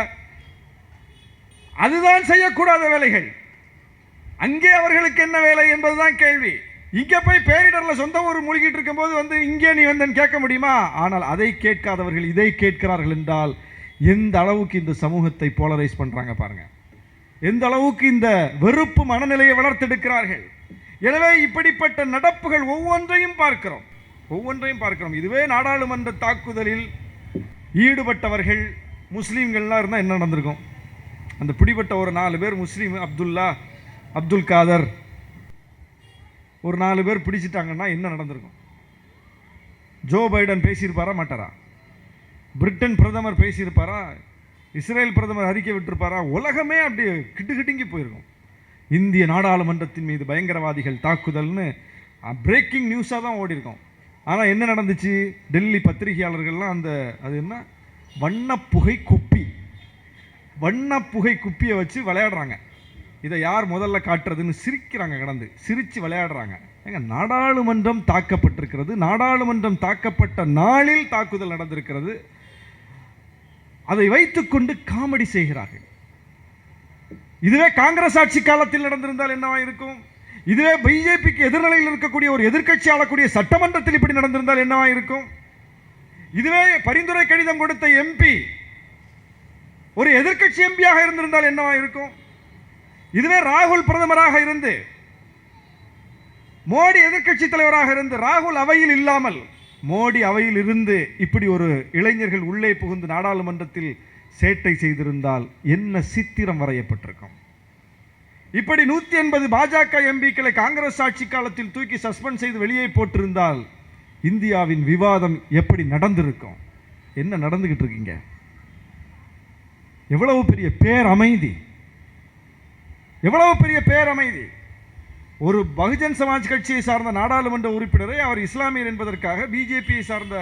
அதுதான் செய்யக்கூடாத வேலைகள். அங்கே அவர்களுக்கு என்ன வேலை என்பதுதான் கேள்வி. இங்கே போய் பேரிடரில் சொந்த ஊர் மூழ்கிட்டு இருக்கும்போது இங்கே நீ வந்தேன்னு கேட்க முடியுமா? ஆனால் அதை கேட்காதவர்கள் இதை கேட்கிறார்கள் என்றால் எந்த அளவுக்கு இந்த சமூகத்தை போலரைஸ் பண்றாங்க பாருங்க. எந்த அளவுக்கு இந்த வெறுப்பு மனநிலையை வளர்த்தெடுக்கிறார்கள். எனவே இப்படிப்பட்ட நடப்புகள் ஒவ்வொன்றையும் பார்க்கிறோம். இதுவே நாடாளுமன்ற தாக்குதலில் ஈடுபட்டவர்கள் முஸ்லீம்கள்லாம் இருந்தால் என்ன நடந்திருக்கும்? அந்த பிடிபட்ட ஒரு 4 பேர் முஸ்லீம், அப்துல்லா, அப்துல் காதர், ஒரு 4 பேர் பிடிச்சிட்டாங்கன்னா என்ன நடந்திருக்கும்? ஜோ பைடன் பேசியிருப்பாரா மாட்டாரா? பிரிட்டன் பிரதமர் பேசியிருப்பாரா? இஸ்ரேல் பிரதமர் அறிக்கை விட்டிருப்பாரா? உலகமே அப்படியே கிட்டுக்கிட்டுங்கி போயிருக்கும். இந்திய நாடாளுமன்றத்தின் மீது பயங்கரவாதிகள் தாக்குதல்னு பிரேக்கிங் நியூஸாக தான் ஓடி இருக்கும். ஆனால் என்ன நடந்துச்சு? டெல்லி பத்திரிகையாளர்கள்லாம் அது என்ன வண்ணப்புகை குப்பியை வச்சு விளையாடுறாங்க. இதை யார் முதல்ல காட்டுறதுன்னு சிரிக்கிறாங்க, கடந்து சிரித்து விளையாடுறாங்க. ஏங்க, நாடாளுமன்றம் தாக்கப்பட்டிருக்கிறது. நாடாளுமன்றம் தாக்கப்பட்ட நாளில் தாக்குதல் நடந்திருக்கிறது. அதை வைத்துக்கொண்டு காமெடி செய்கிறார்கள். இதுவே காங்கிரஸ் ஆட்சி காலத்தில் நடந்திருந்தால் என்னவா இருக்கும்? இதுவே பிஜேபிக்கு எதிர்நிலையில் இருக்கக்கூடிய ஒரு எதிர்க்கட்சி ஆளக்கூடிய சட்டமன்றத்தில் இப்படி நடந்திருந்தால் என்னவா இருக்கும்? இதுவே பரிந்துரை கடிதம் கொடுத்த எம்பி ஒரு எதிர்க்கட்சி எம்பியாக இருந்திருந்தால் என்னவா இருக்கும்? இதுவே ராகுல் பிரதமராக இருந்து, மோடி எதிர்க்கட்சி தலைவராக இருந்து, ராகுல் அவையில் இல்லாமல் மோடி அவையில் இருந்து இப்படி ஒரு இளைஞர்கள் உள்ளே புகுந்து நாடாளுமன்றத்தில் சேட்டை செய்திருந்தால் என்ன சித்திரம் வரையப்பட்டிருக்கும்? இப்படி 180 பாஜக எம்பிக்களை காங்கிரஸ் ஆட்சி காலத்தில் தூக்கி சஸ்பெண்ட் செய்து வெளியே போட்டிருந்தால் இந்தியாவின் விவாதம் எப்படி நடந்திருக்கும்? என்ன நடந்துகிட்டு இருக்கீங்க? எவ்வளவு பெரிய பேரமைதி, எவ்வளவு பெரிய பேரமைதி! ஒரு பகுஜன் சமாஜ் கட்சியை சார்ந்த நாடாளுமன்ற உறுப்பினரை அவர் இஸ்லாமியர் என்பதற்காக பிஜேபியை சார்ந்த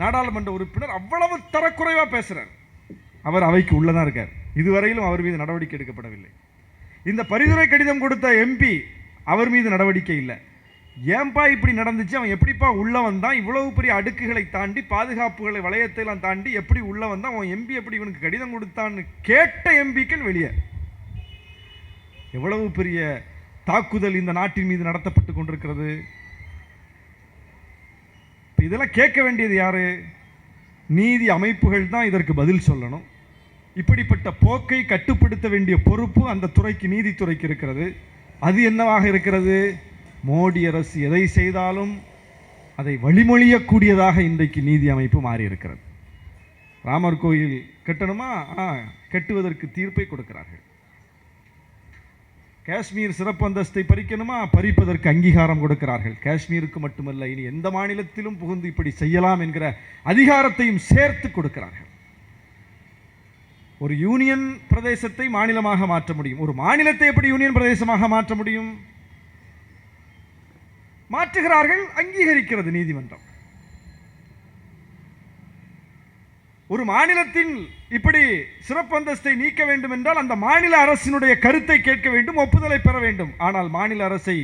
நாடாளுமன்ற உறுப்பினர் அவ்வளவு தரக்குறைவா பேசுறார். அவர் அவைக்கு உள்ளதான் இருக்கார். இதுவரையிலும் அவர் மீது நடவடிக்கை எடுக்கப்படவில்லை. இந்த பரிந்துரை கடிதம் கொடுத்த எம்பி, அவர் மீது நடவடிக்கை இல்லை. ஏன்பா இப்படி நடந்துச்சு? அவன் எப்படிப்பா உள்ள வந்தான்? இவ்வளவு பெரிய அடுக்குகளை தாண்டி, பாதுகாப்புகளை வளையத்தை எல்லாம் தாண்டி எப்படி உள்ள வந்தான்? அவன் எம்பி எப்படி இவனுக்கு கடிதம் கொடுத்தான்னு கேட்ட எம்பிக்கள் வெளியே. எவ்வளவு பெரிய தாக்குதல் இந்த நாட்டின் மீது நடத்தப்பட்டு கொண்டிருக்கிறது. இதெல்லாம் கேட்க வேண்டியது யாரு? நீதி அமைப்புகள் தான் இதற்கு பதில் சொல்லணும். இப்படிப்பட்ட போக்கை கட்டுப்படுத்த வேண்டிய பொறுப்பு அந்த துறைக்கு, நீதித்துறைக்கு இருக்கிறது. அது என்னவாக இருக்கிறது? மோடி அரசு எதை செய்தாலும் அதை வழிமொழியக்கூடியதாக இன்றைக்கு நீதி அமைப்பு மாறி இருக்கிறது. ராமர் கோயில் கட்டணுமா? கட்டுவதற்கு தீர்ப்பை கொடுக்கிறார்கள். காஷ்மீர் சிறப்பு அந்தஸ்தை பறிக்கணுமா? பறிப்பதற்கு அங்கீகாரம் கொடுக்கிறார்கள். காஷ்மீருக்கு மட்டுமல்ல, இனி எந்த மாநிலத்திலும் புகுந்து இப்படி செய்யலாம் என்கிற அதிகாரத்தையும் சேர்த்து கொடுக்கிறார்கள். ஒரு யூனியன் பிரதேசத்தை மாநிலமாக மாற்ற முடியும். ஒரு மாநிலத்தை எப்படி யூனியன் பிரதேசமாக மாற்ற முடியும்? மாற்றுகிறார்கள், அங்கீகரிக்கிறது நீதிமன்றம். ஒரு மாநிலத்தின் இப்படி சிறப்பு அந்தஸ்தை நீக்க வேண்டும் என்றால் அந்த மாநில அரசினுடைய கருத்தை கேட்க வேண்டும், ஒப்புதலை பெற வேண்டும். ஆனால் மாநில அரசை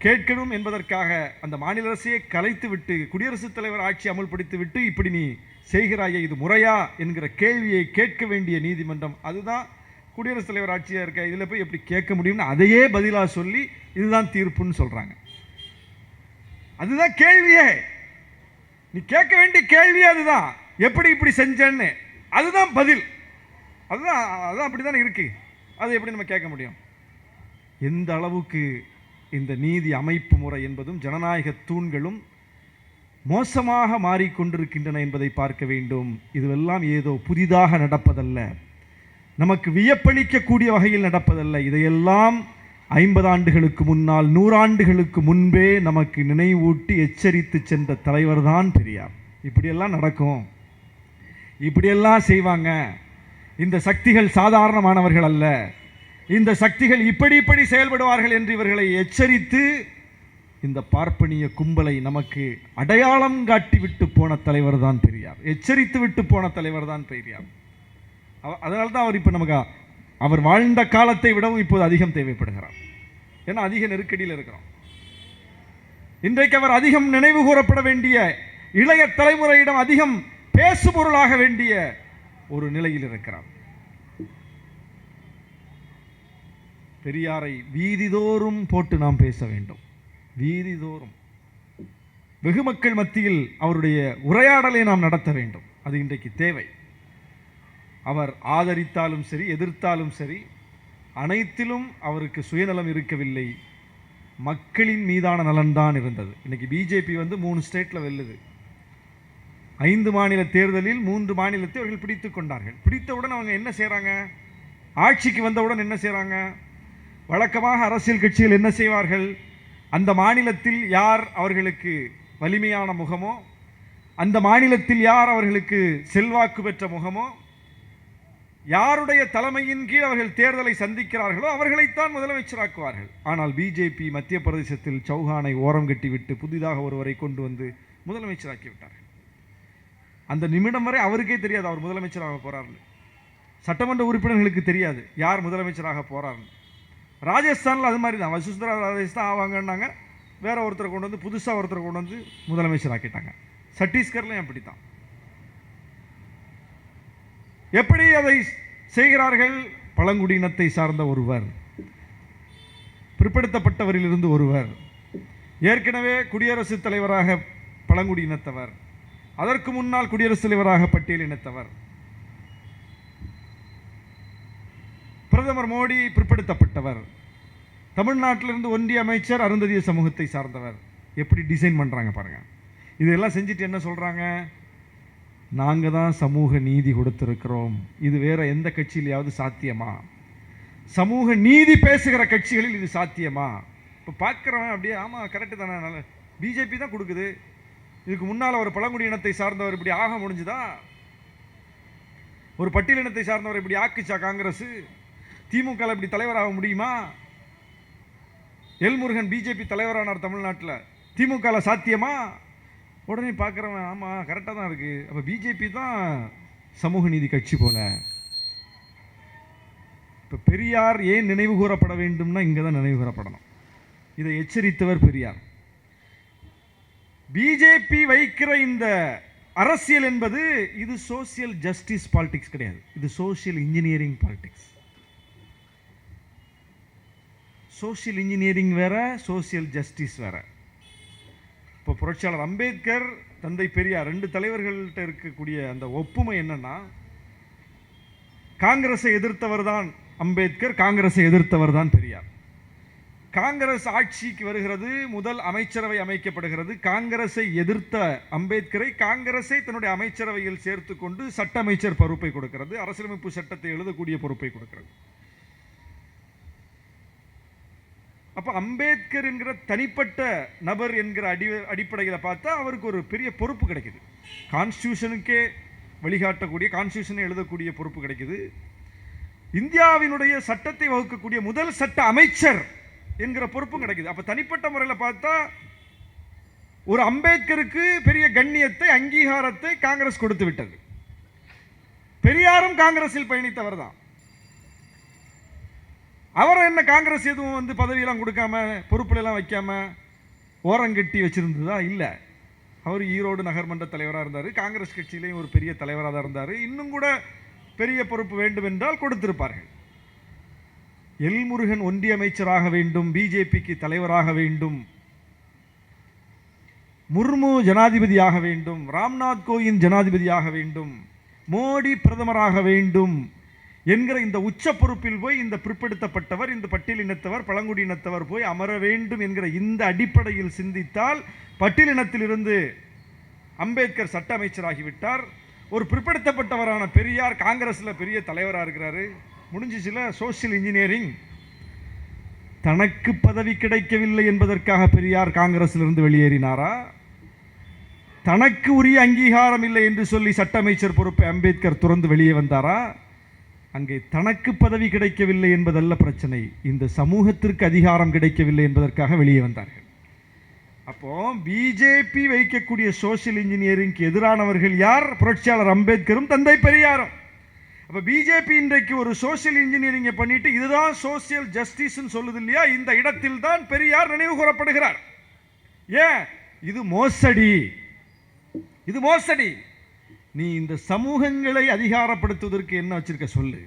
கேட்கணும் என்பதற்காக அந்த மாநில அரசையே கலைத்து விட்டு குடியரசுத் தலைவர் ஆட்சி அமல்படுத்தி விட்டு இப்படி நீ செய்கிறாயே, இது முறையா என்கிற கேள்வியை கேட்க வேண்டிய நீதிமன்றம். அதுதான் குடியரசுத் தலைவர் ஆட்சியாக இருக்க, இதில் போய் எப்படி கேட்க முடியும்னு அதையே பதிலாக சொல்லி இதுதான் தீர்ப்புன்னு சொல்றாங்க. அதுதான் கேள்வியே. நீ கேட்க வேண்டிய கேள்வி அதுதான். எப்படி இப்படி செஞ்சேன்னு, அதுதான் பதில். அதுதான் அப்படித்தானே இருக்கு. அது எப்படி நம்ம கேட்க முடியும்? எந்த அளவுக்கு இந்த நீதி அமைப்பு முறை என்பதும் ஜனநாயக தூண்களும் மோசமாக மாறிக்கொண்டிருக்கின்றன என்பதை பார்க்க வேண்டும். இதுவெல்லாம் ஏதோ புதிதாக நடப்பதல்ல. நமக்கு வியப்பளிக்கக்கூடிய வகையில் நடப்பதல்ல. இதையெல்லாம் 50 ஆண்டுகளுக்கு முன்னால் 100 ஆண்டுகளுக்கு முன்பே நமக்கு நினைவூட்டி எச்சரித்து சென்ற தலைவர் தான் பெரியார். இப்படியெல்லாம் நடக்கும், இப்படியெல்லாம் செய்வாங்க, இந்த சக்திகள் சாதாரணமானவர்கள் அல்ல, இந்த சக்திகள் இப்படி செயல்படுவார்கள் என்று இவர்களை எச்சரித்து இந்த பார்ப்பனிய கும்பலை நமக்கு அடையாளம் காட்டி விட்டு போன தலைவர் தான் பெரியார், எச்சரித்து விட்டு போன தலைவர் தான் பெரியார். அதனால தான் அவர் இப்போ நமக்கு அவர் வாழ்ந்த காலத்தை விடவும் இப்போது அதிகம் தேவைப்படுகிறார். ஏன்னா அதிக நெருக்கடியில் இருக்கிறோம். இன்றைக்கு அவர் அதிகம் நினைவு கூறப்பட வேண்டிய, இளைய தலைமுறையிடம் அதிகம் பேசுபொருளாக வேண்டிய ஒரு நிலையில் இருக்கிறார். பெரியாரை வீதிதோறும் போட்டு நாம் பேச வேண்டும், வீதிதோறும் வெகு மக்கள் மத்தியில் அவருடைய உரையாடலை நாம் நடத்த வேண்டும். அது இன்றைக்கு தேவை. அவர் ஆதரித்தாலும் சரி, எதிர்த்தாலும் சரி, அனைத்திலும் அவருக்கு சுயநலம் இருக்கவில்லை, மக்களின் மீதான நலன்தான் இருந்தது. இன்னைக்கு பிஜேபி 3 ஸ்டேட்டில் வெல்லுது. 5 மாநில தேர்தலில் 3 மாநிலத்தை அவர்கள் பிடித்து கொண்டார்கள். பிடித்தவுடன் அவங்க என்ன செய்கிறாங்க? ஆட்சிக்கு வந்தவுடன் என்ன செய்கிறாங்க? வழக்கமாக அரசியல் கட்சிகள் என்ன செய்வார்கள்? அந்த மாநிலத்தில் யார் அவர்களுக்கு வலிமையான முகமோ, அந்த மாநிலத்தில் யார் அவர்களுக்கு செல்வாக்கு பெற்ற முகமோ, யாருடைய தலைமையின் கீழ் அவர்கள் தேர்தலை சந்திக்கிறார்களோ அவர்களைத்தான் முதலமைச்சராக்குவார்கள். ஆனால் பிஜேபி மத்திய பிரதேசத்தில் சௌஹானை ஓரம் கட்டிவிட்டு புதிதாக ஒருவரை கொண்டு வந்து முதலமைச்சராக்கி விட்டார்கள். அந்த நிமிடம் வரை அவருக்கே தெரியாது அவர் முதலமைச்சராக போறாருன்னு. சட்டமன்ற உறுப்பினர்களுக்கு தெரியாது யார் முதலமைச்சராக போறாருன்னு. ராஜஸ்தானில் அது மாதிரி தான், வசுந்தரா ராஜேஷ் தான் ஆவாங்கன்னாங்க, வேற ஒருத்தரை கொண்டு வந்து புதுசாக ஒருத்தரை கொண்டு வந்து முதலமைச்சராக்கிட்டாங்க. சத்தீஸ்கர்லையும் அப்படித்தான். எப்படி அதை செய்கிறார்கள்? பழங்குடியினத்தை சார்ந்த ஒருவர், பிற்படுத்தப்பட்டவரிலிருந்து ஒருவர், ஏற்கனவே குடியரசுத் தலைவராக பழங்குடியினத்தவர், அதற்கு முன்னால் குடியரசுத் தலைவராக பட்டியலினத்தவர், பிரதமர் மோடி பிற்படுத்தப்பட்டவர், தமிழ்நாட்டிலிருந்து ஒன்றிய அமைச்சர் அருந்ததிய சமூகத்தை சார்ந்தவர். எப்படி டிசைன் பண்ணுறாங்க பாருங்க. இதெல்லாம் செஞ்சுட்டு என்ன சொல்கிறாங்க? நாங்கள் தான் சமூக நீதி கொடுத்துருக்கிறோம். இது வேற எந்த கட்சியிலையாவது சாத்தியமா? சமூக நீதி பேசுகிற கட்சிகளில் இது சாத்தியமா? இப்போ பார்க்குறவன் அப்படியே ஆமாம் கரெக்டு தானே, நல்ல பிஜேபி தான் கொடுக்குது. இதுக்கு முன்னால் ஒரு பழங்குடியினத்தை சார்ந்தவர் இப்படி ஆக முடிஞ்சுதா? ஒரு பட்டியலினத்தை சார்ந்தவர் இப்படி ஆக்குச்சா காங்கிரஸ்? திமுக இப்படி தலைவராக முடியுமா? எல் முருகன் பிஜேபி தலைவரானார் தமிழ்நாட்டில், திமுக சாத்தியமா? உடனே பார்க்குறவன் ஆமாம் கரெக்டாக தான் இருக்குது, அப்போ பிஜேபி தான் சமூக நீதி கட்சி போல. இப்போ பெரியார் ஏன் நினைவு கூறப்பட வேண்டும்னா இங்கே தான் நினைவு கூறப்படணும். இதை எச்சரித்தவர் பெரியார். பிஜேபி வைக்கிற இந்த அரசியல் என்பது இது சோசியல் ஜஸ்டிஸ் பாலிடிக்ஸ் கிடையாது, இது social engineering politics. Social engineering வேற, சோசியல் ஜஸ்டிஸ் வேற. இப்போ புரட்சியாளர் அம்பேத்கர், தந்தை பெரியார் 2 தலைவர்கள்ட்ட இருக்கக்கூடிய அந்த ஒப்புமை என்னன்னா, காங்கிரஸை எதிர்த்தவர் தான் அம்பேத்கர், காங்கிரஸை எதிர்த்தவர் தான் பெரியார். காங்கிரஸ் ஆட்சிக்கு வருகிறது, முதல் அமைச்சரவை அமைக்கப்படுகிறது. காங்கிரஸை எதிர்த்த அம்பேத்கரை காங்கிரஸை தன்னுடைய அமைச்சரவையில் சேர்த்து கொண்டு சட்ட அமைச்சர் பொறுப்பை கொடுக்கிறது, அரசியலமைப்பு சட்டத்தை எழுதக்கூடிய பொறுப்பை கொடுக்கிறது. அப்போ அம்பேத்கர் என்கிற தனிப்பட்ட நபர் என்கிற அடிப்படையில் பார்த்தா அவருக்கு ஒரு பெரிய பொறுப்பு கிடைக்குது. கான்ஸ்டியூஷனுக்கே வழிகாட்டக்கூடிய, கான்ஸ்டியூஷனை எழுதக்கூடிய பொறுப்பு கிடைக்குது. இந்தியாவினுடைய சட்டத்தை வகுக்கக்கூடிய முதல் சட்ட அமைச்சர் என்கிற பொறுப்பும் கிடைக்குது. அப்போ தனிப்பட்ட முறையில் பார்த்தா ஒரு அம்பேத்கருக்கு பெரிய கண்ணியத்தை, அங்கீகாரத்தை காங்கிரஸ் கொடுத்து விட்டது. பெரியாரும் காங்கிரஸில் பயணித்தவர் தான். அவரை என்ன காங்கிரஸ் எதுவும் பதவியெல்லாம் கொடுக்காம, பொறுப்புலாம் வைக்காம ஓரங்கட்டி வச்சிருந்ததா? இல்லை. அவர் ஈரோடு நகர்மன்ற தலைவராக இருந்தார், காங்கிரஸ் கட்சியிலையும் ஒரு பெரிய தலைவராக தான் இருந்தார். இன்னும் கூட பெரிய பொறுப்பு வேண்டும் என்றால் கொடுத்திருப்பார்கள். எல் முருகன் ஒன்றிய அமைச்சராக வேண்டும், பிஜேபிக்கு தலைவராக வேண்டும், முர்மு ஜனாதிபதியாக வேண்டும், ராம்நாத் கோவிந்த் ஜனாதிபதியாக வேண்டும், மோடி பிரதமராக வேண்டும் என்கிற இந்த உச்ச பொறுப்பில் போய் இந்த பிற்படுத்தப்பட்டவர், இந்த பட்டியலினத்தவர், பழங்குடியினத்தவர் போய் அமர வேண்டும் என்கிற இந்த அடிப்படையில் சிந்தித்தால், பட்டியலினத்திலிருந்து அம்பேத்கர் சட்ட அமைச்சராகிவிட்டார், ஒரு பிற்படுத்தப்பட்டவரான பெரியார் காங்கிரஸ்ல பெரிய தலைவராக இருக்கிறாரு, முடிஞ்சிச்சுல சோசியல் இன்ஜினியரிங். தனக்கு பதவி கிடைக்கவில்லை என்பதற்காக பெரியார் காங்கிரஸில் இருந்து வெளியேறினாரா? தனக்கு உரிய அங்கீகாரம் இல்லை என்று சொல்லி சட்ட அமைச்சர் பொறுப்பை அம்பேத்கர் துறந்து வெளியே வந்தாரா? அங்கே தனக்கு பதவி கிடைக்கவில்லை என்பதல்ல பிரச்சனை, இந்த சமூகத்திற்கு அதிகாரம் கிடைக்கவில்லை என்பதற்காக வெளியே வந்தார்கள். அப்போ பிஜேபி வைக்கக்கூடிய சோசியல் இன்ஜினியரிங்க்கு எதிரானவர்கள் யார்? புரட்சியாளர் அம்பேத்கரும் தந்தை பெரியாரும். அப்ப பிஜேபி இன்றைக்கு ஒரு சோசியல் இன்ஜினியரிங்கை பண்ணிட்டு இதுதான் சோசியல் ஜஸ்டிஸ் சொல்லுது இல்லையா? இந்த இடத்தில் தான் பெரியார் நினைவு கூறப்படுகிறார். ஏன்? இது மோசடி, இது மோசடி. நீ இந்த சமூகங்களை அதிகாரப்படுத்துவதற்கு என்ன வச்சிருக்க சொல்லு.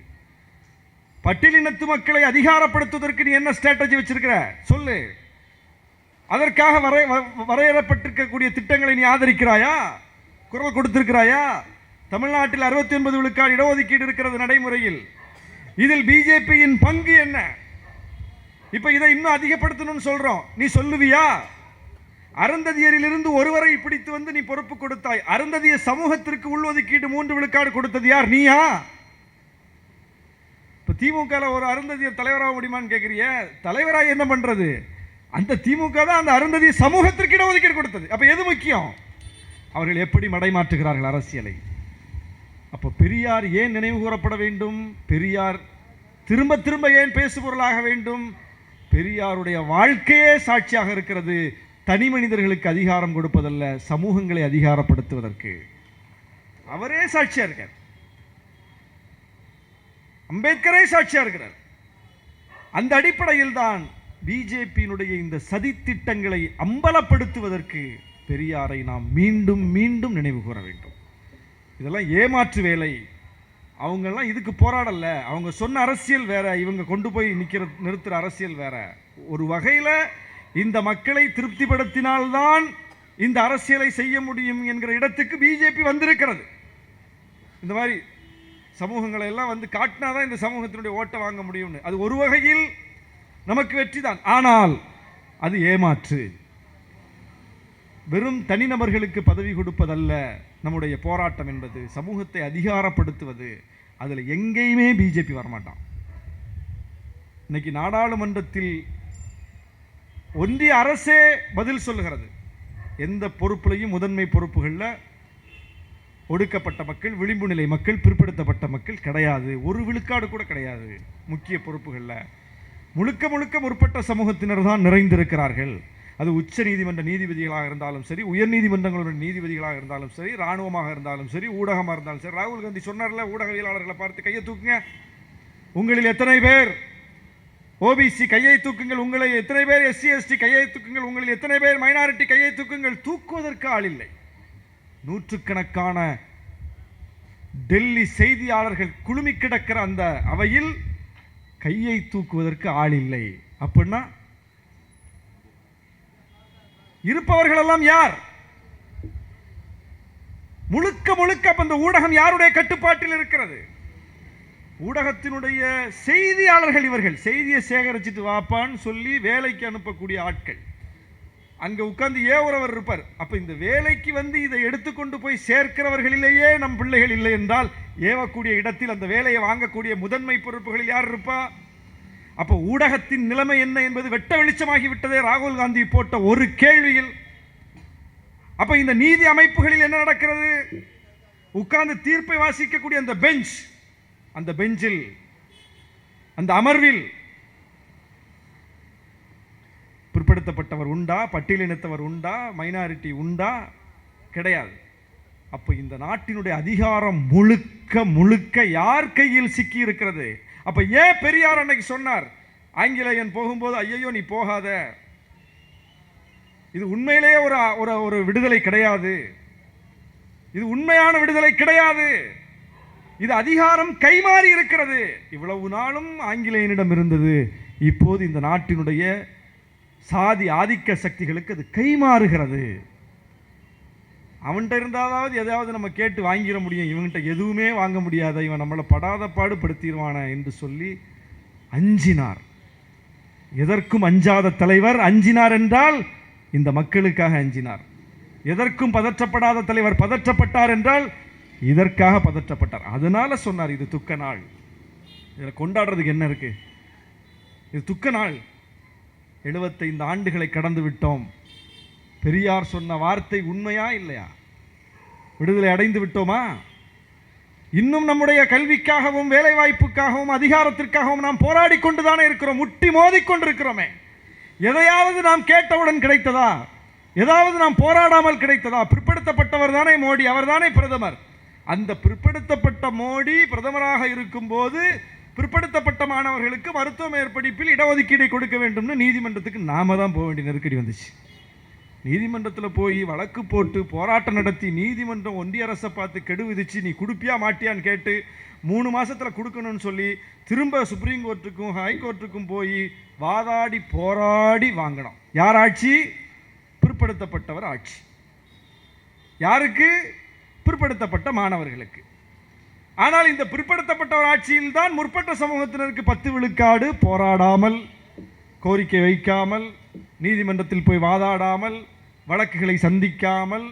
பட்டியலினத்து மக்களை அதிகாரப்படுத்துவதற்கு நீ என்ன ஸ்ட்ராட்டஜி வச்சிருக்கிற சொல்லு. அதற்காக வரையறப்பட்டிருக்கக்கூடிய திட்டங்களை நீ ஆதரிக்கிறாயா? குரல் கொடுத்திருக்கிறாயா? தமிழ்நாட்டில் 69 விழுக்காடு இடஒதுக்கீடு இருக்கிறது நடைமுறையில். இதில் பிஜேபியின் பங்கு என்ன? இப்ப இதை இன்னும் அதிகப்படுத்தணும்னு சொல்றோம், நீ சொல்லுவியா? அருந்ததியரிலிருந்து ஒருவரை பிடித்து வந்து நீ பொறுப்பு கொடுத்தாய். அருந்ததிய சமூகத்திற்கு உள்ஒதுக்கீடு 3 விழுக்காடு கொடுத்தது யார்? நீயா? இப்ப திமுக ஒரு அருந்ததியர் தலைவராக முடியுமான்னு கேட்கிறிய. தலைவராக என்ன பண்றது? அந்த திமுக தான் அந்த அருந்ததிய சமூகத்திற்கு இடஒதுக்கீடு கொடுத்தது. அப்ப எது முக்கியம்? அவர்கள் எப்படி மடைமாற்றுகிறார்கள் அரசியலை. அப்ப பெரியார் ஏன் நினைவு கூறப்பட வேண்டும்? பெரியார் திரும்ப திரும்ப ஏன் பேசுபொருளாக வேண்டும்? பெரியாருடைய வாழ்க்கையே சாட்சியாக இருக்கிறது. தனி மனிதர்களுக்கு அதிகாரம் கொடுப்பதல்ல, சமூகங்களை அதிகாரப்படுத்துவதற்கு. அவரே சாட்சியா இருக்கார், அம்பேத்கரே சாட்சியா இருக்கிறார். அந்த அடிப்படையில் தான் பிஜேபியினுடைய இந்த சதித்திட்டங்களை அம்பலப்படுத்துவதற்கு பெரியாரை நாம் மீண்டும் மீண்டும் நினைவு கூற வேண்டும். இதெல்லாம் ஏமாற்று வேலை. அவங்கெல்லாம் இதுக்கு போராடல. அவங்க சொன்ன அரசியல் வேற, இவங்க கொண்டு போய் நிறுத்துற அரசியல் வேற. ஒரு வகையில் இந்த மக்களை திருப்திப்படுத்தினால்தான் இந்த அரசியலை செய்ய முடியும் என்கிற இடத்துக்கு பிஜேபி வந்திருக்கிறது. இந்த மாதிரி சமூகங்களை எல்லாம் வந்து காட்டினாதான் இந்த சமூகத்தினுடைய ஓட்டை வாங்க முடியும்னு. அது ஒரு வகையில் நமக்கு வெற்றி தான். ஆனால் அது ஏமாற்று. வெறும் தனிநபர்களுக்கு பதவி கொடுப்பதல்ல நம்முடைய போராட்டம் என்பது, சமூகத்தை அதிகாரப்படுத்துவது. அதில் எங்கேயுமே பிஜேபி வரமாட்டான். இன்னைக்கு நாடாளுமன்றத்தில் ஒன்றிய அரசே பதில் சொல்லுகிறது. எந்த பொறுப்புலையும் முதன்மை பொறுப்புகளில் ஒடுக்கப்பட்ட மக்கள், விளிம்பு நிலை மக்கள், பிற்படுத்தப்பட்ட மக்கள் கிடையாது. ஒரு விழுக்காடு கூட கிடையாது. முக்கிய பொறுப்புகளில் முழுக்க முழுக்க முற்பட்ட சமூகத்தினர் தான் நிறைந்திருக்கிறார்கள். அது உச்ச நீதிமன்ற நீதிபதிகளாக இருந்தாலும் சரி, உயர் நீதிமன்றங்களுடைய நீதிபதிகளாக இருந்தாலும் சரி, இராணுவமாக இருந்தாலும் சரி, ஊடகமாக இருந்தாலும் சரி. ராகுல் காந்தி சொன்னார்ல, ஊடகவியலாளர்களை பார்த்து கையை தூக்குங்க, உங்களில் எத்தனை பேர் ஓபிசி கையை தூக்குங்கள், உங்களை எத்தனை பேர் எஸ்சி எஸ்டி கையை தூக்குங்கள், உங்களில் எத்தனை பேர் மைனாரிட்டி கையை தூக்குங்கள். தூக்குவதற்கு ஆள் இல்லை. நூற்றுக்கணக்கான டெல்லி செய்தியாளர்கள் குழுமி கிடக்கிற அந்த அவையில் கையை தூக்குவதற்கு ஆள் இல்லை. அப்படின்னா இருப்பவர்கள் எல்லாம் யார்? முழுக்க முழுக்க அந்த ஊடகம் யாருடைய கட்டுப்பாட்டில் இருக்கிறது? ஊடகத்தினுடைய செய்தியாளர்கள். இவர்கள் செய்தியை சேகரிச்சுட்டு வாப்பான்னு சொல்லி வேலைக்கு அனுப்பக்கூடிய ஆட்கள். அங்க உட்கார்ந்து ஏவுறவர் இருப்பார். அப்ப இந்த வேலைக்கு வந்து இதை எடுத்துக்கொண்டு போய் சேர்க்கிறவர்களிலேயே நம் பிள்ளைகள் இல்லை என்றால், ஏவக்கூடிய இடத்தில் அந்த வேலையை வாங்கக்கூடிய முதன்மை பொறுப்புகளில் யார் இருப்பா? அப்ப ஊடகத்தின் நிலைமை என்ன என்பது வெட்ட வெளிச்சமாகிவிட்டதே ராகுல் காந்தி போட்ட ஒரு கேள்வியில். அப்ப இந்த நீதி அமைப்புகளில் என்ன நடக்கிறது? உட்கார்ந்து தீர்ப்பை வாசிக்கக்கூடிய அந்த பெஞ்ச், அந்த பெஞ்சில், அந்த அமர்வில் பிற்படுத்தப்பட்டவர் உண்டா, பட்டியலினத்தவர் உண்டா, மைனாரிட்டி உண்டா? கிடையாது. அப்ப இந்த நாட்டினுடைய அதிகாரம் முழுக்க முழுக்க யார் கையில் சிக்கி இருக்கிறது? அப்ப ஏன் பெரியார் அன்னைக்கு சொன்னார், ஆங்கிலேயன் போகும்போது ஐயோ நீ போகாத, இது உண்மையிலேயே ஒரு விடுதலை கிடையாது, இது உண்மையான விடுதலை கிடையாது, இது அதிகாரம் கைமாறி இருக்கிறது. இவ்வளவு நாளும் ஆங்கிலேயனிடம் இருந்தது, இப்போது இந்த நாட்டினுடைய சாதி ஆதிக்க சக்திகளுக்கு அது கைமாறுகிறது. அவன்கிட்ட இருந்தாவது எதாவது நம்ம கேட்டு வாங்கிட முடியும், இவன்கிட்ட எதுவுமே வாங்க முடியாத, இவன் நம்மளை படாத பாடுபடுத்திடுவான என்று சொல்லி அஞ்சினார். எதற்கும் அஞ்சாத தலைவர் அஞ்சினார் என்றால் இந்த மக்களுக்காக அஞ்சினார். எதற்கும் பதற்றப்படாத தலைவர் பதற்றப்பட்டார் என்றால் இதற்காக பதற்றப்பட்டார். அதனால சொன்னார் இது துக்க நாள். இதில் கொண்டாடுறதுக்கு என்ன இருக்கு? இது துக்க நாள். 75 ஆண்டுகளை கடந்து விட்டோம். பெரியார் சொன்ன வார்த்தை உண்மையா இல்லையா? விடுதலை அடைந்து விட்டோமா? இன்னும் நம்முடைய கல்விக்காகவும் வேலை வாய்ப்புக்காகவும் அதிகாரத்திற்காகவும் நாம் போராடி கொண்டுதானே இருக்கிறோம், முட்டி மோதி கொண்டிருக்கிறோமே. எதையாவது நாம் கேட்டவுடன் கிடைத்ததா? ஏதாவது நாம் போராடாமல் கிடைத்ததா? பிற்படுத்தப்பட்டவர் தானே மோடி, அவர் தானே பிரதமர். அந்த பிற்படுத்தப்பட்ட மோடி பிரதமராக இருக்கும் போது பிற்படுத்தப்பட்ட மாணவர்களுக்கு மருத்துவ மேற்படிப்பில் இடஒதுக்கீடை கொடுக்க வேண்டும்னு நீதிமன்றத்துக்கு நாம தான் போக வேண்டிய நெருக்கடி வந்துச்சு. நீதிமன்றத்தில் போய் வழக்கு போட்டு போராட்டம் நடத்தி நீதிமன்றம் ஒன்றிய அரசை பார்த்து கெடு விதிச்சு நீ கொடுப்பியா மாட்டியான்னு கேட்டு 3 மாசத்தில் கொடுக்கணும்னு சொல்லி திரும்ப சுப்ரீம் கோர்ட்டுக்கும் ஹைகோர்ட்டுக்கும் போய் வாதாடி போராடி வாங்கணும். யார் ஆட்சி? பிற்படுத்தப்பட்டவர் ஆட்சி. யாருக்கு? பிற்படுத்தப்பட்ட மாணவர்களுக்கு. ஆனால் இந்த பிற்படுத்தப்பட்டவர் ஆட்சியில் தான் முற்பட்ட சமூகத்தினருக்கு 10 விழுக்காடு போராடாமல், கோரிக்கை வைக்காமல், நீதிமன்றத்தில் போய் வாதாடாமல், வழக்குகளை சந்திக்காமல்,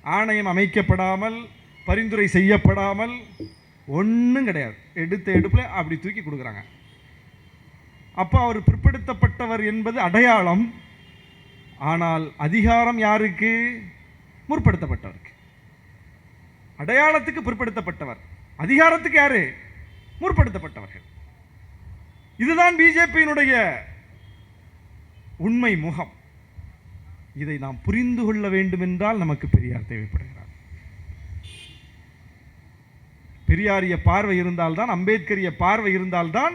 ஆணையம் அமைக்கப்படாமல், பரிந்துரை செய்யப்படாமல் ஒன்றும் கிடையாது. எடுப்பில் அப்படி தூக்கி கொடுக்குறாங்க. அப்போ அவர் பிற்படுத்தப்பட்டவர் என்பது அடையாளம். ஆனால் அதிகாரம் யாருக்கு? முற்படுத்தப்பட்டவருக்கு. அடையாளத்துக்கு பிற்படுத்தப்பட்டவர், அதிகாரத்துக்கு யாரு? முற்படுத்தப்பட்டவர்கள். இதுதான் பிஜேபியினுடைய உண்மை முகம். இதை நாம் புரிந்து கொள்ள வேண்டும் என்றால் நமக்கு பெரியார் தேவைப்படுகிறார். பெரியாரிய பார்வை இருந்தால்தான், அம்பேத்கரிய பார்வை இருந்தால்தான்